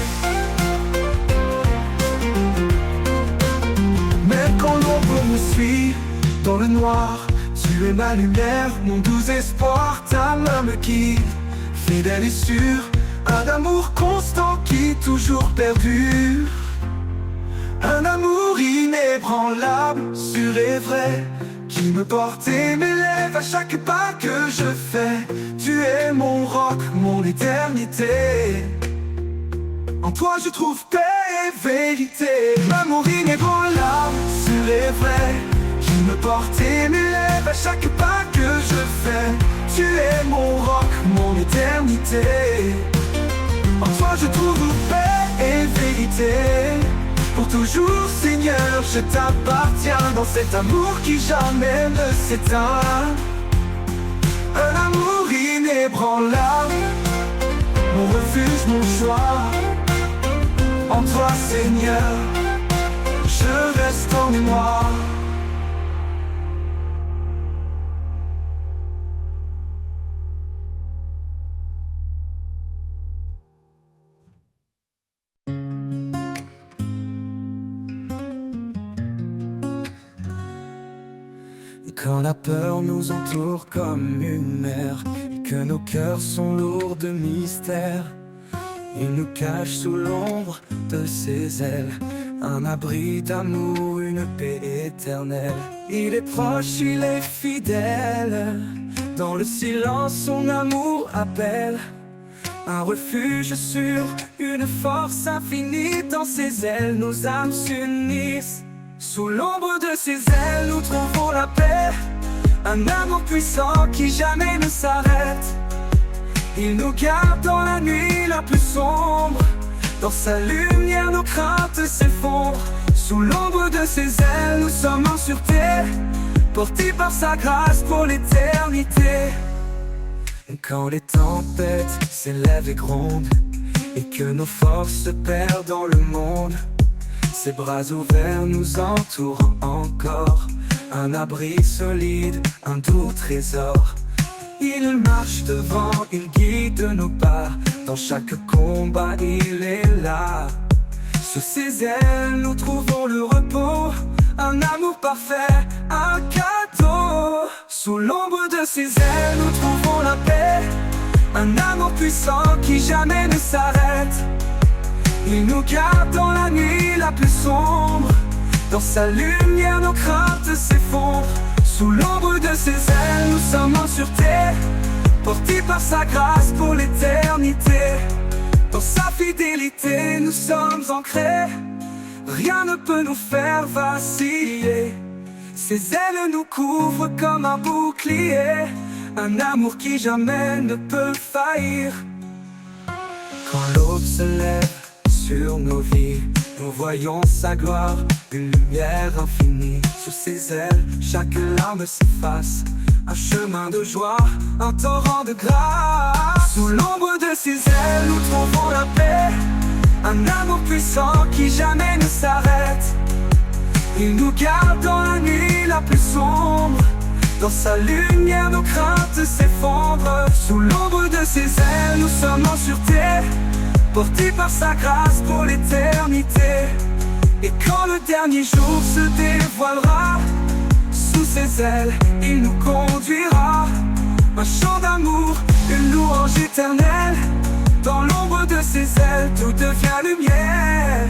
[SPEAKER 2] Même quand l'ombre me suit dans le noir, tu es ma lumière, mon doux espoir. Ta main me guide, fidèle et sûre, un amour constant qui toujours perdure. Un amour inébranlable, sûr et vrai, qui me porte et m'élève à chaque pas que je fais. Tu es mon roc, mon éternité. En toi je trouve paix et vérité. L'amour inébranlable, sûr et vrai, qui me porte et m'élève à chaque pas que je fais. Tu es mon roc, mon éternité. En toi je trouve paix et vérité. Pour toujours Seigneur je t'appartiens, dans cet amour qui jamais ne s'éteint. Un amour inébranlable, mon refuge, mon choix. En toi Seigneur, je reste en mémoire. Quand la peur nous entoure comme une mer, et que nos cœurs sont lourds de mystère, il nous cache sous l'ombre de ses ailes, un abri d'amour, une paix éternelle. Il est proche, il est fidèle, dans le silence son amour appelle. Un refuge sûr, une force infinie, dans ses ailes nos âmes s'unissent. Sous l'ombre de ses ailes nous trouvons la paix, un amour puissant qui jamais ne s'arrête. Il nous garde dans la nuit la plus sombre, dans sa lumière nos craintes s'effondrent. Sous l'ombre de ses ailes nous sommes en sûreté, portés par sa grâce pour l'éternité. Quand les tempêtes s'élèvent et grondent, et que nos forces se perdent dans le monde, ses bras ouverts nous entourent encore, un abri solide, un doux trésor. Il marche devant, il guide nos pas, dans chaque combat il est là. Sous ses ailes nous trouvons le repos, un amour parfait, un cadeau. Sous l'ombre de ses ailes nous trouvons la paix, un amour puissant qui jamais ne s'arrête. Il nous garde dans la nuit la plus sombre, dans sa lumière nos craintes s'effondrent. Sous l'ombre de ses ailes nous sommes en sûreté, portés par sa grâce pour l'éternité. Dans sa fidélité, nous sommes ancrés. Rien ne peut nous faire vaciller. Ses ailes nous couvrent comme un bouclier. Un amour qui jamais ne peut faillir. Quand l'aube se lève sur nos vies, nous voyons sa gloire, une lumière infinie. Sous ses ailes, chaque larme s'efface. Un chemin de joie, un torrent de grâce. Sous l'ombre de ses ailes, nous trouvons la paix. Un amour puissant qui jamais ne s'arrête. Il nous garde dans la nuit la plus sombre. Dans sa lumière, nos craintes s'effondrent. Sous l'ombre de ses ailes, nous sommes en sûreté, portés par sa grâce pour l'éternité. Et quand le dernier jour se dévoilera, sous ses ailes, il nous conduira. Un chant d'amour, une louange éternelle. Dans l'ombre de ses ailes, tout devient lumière.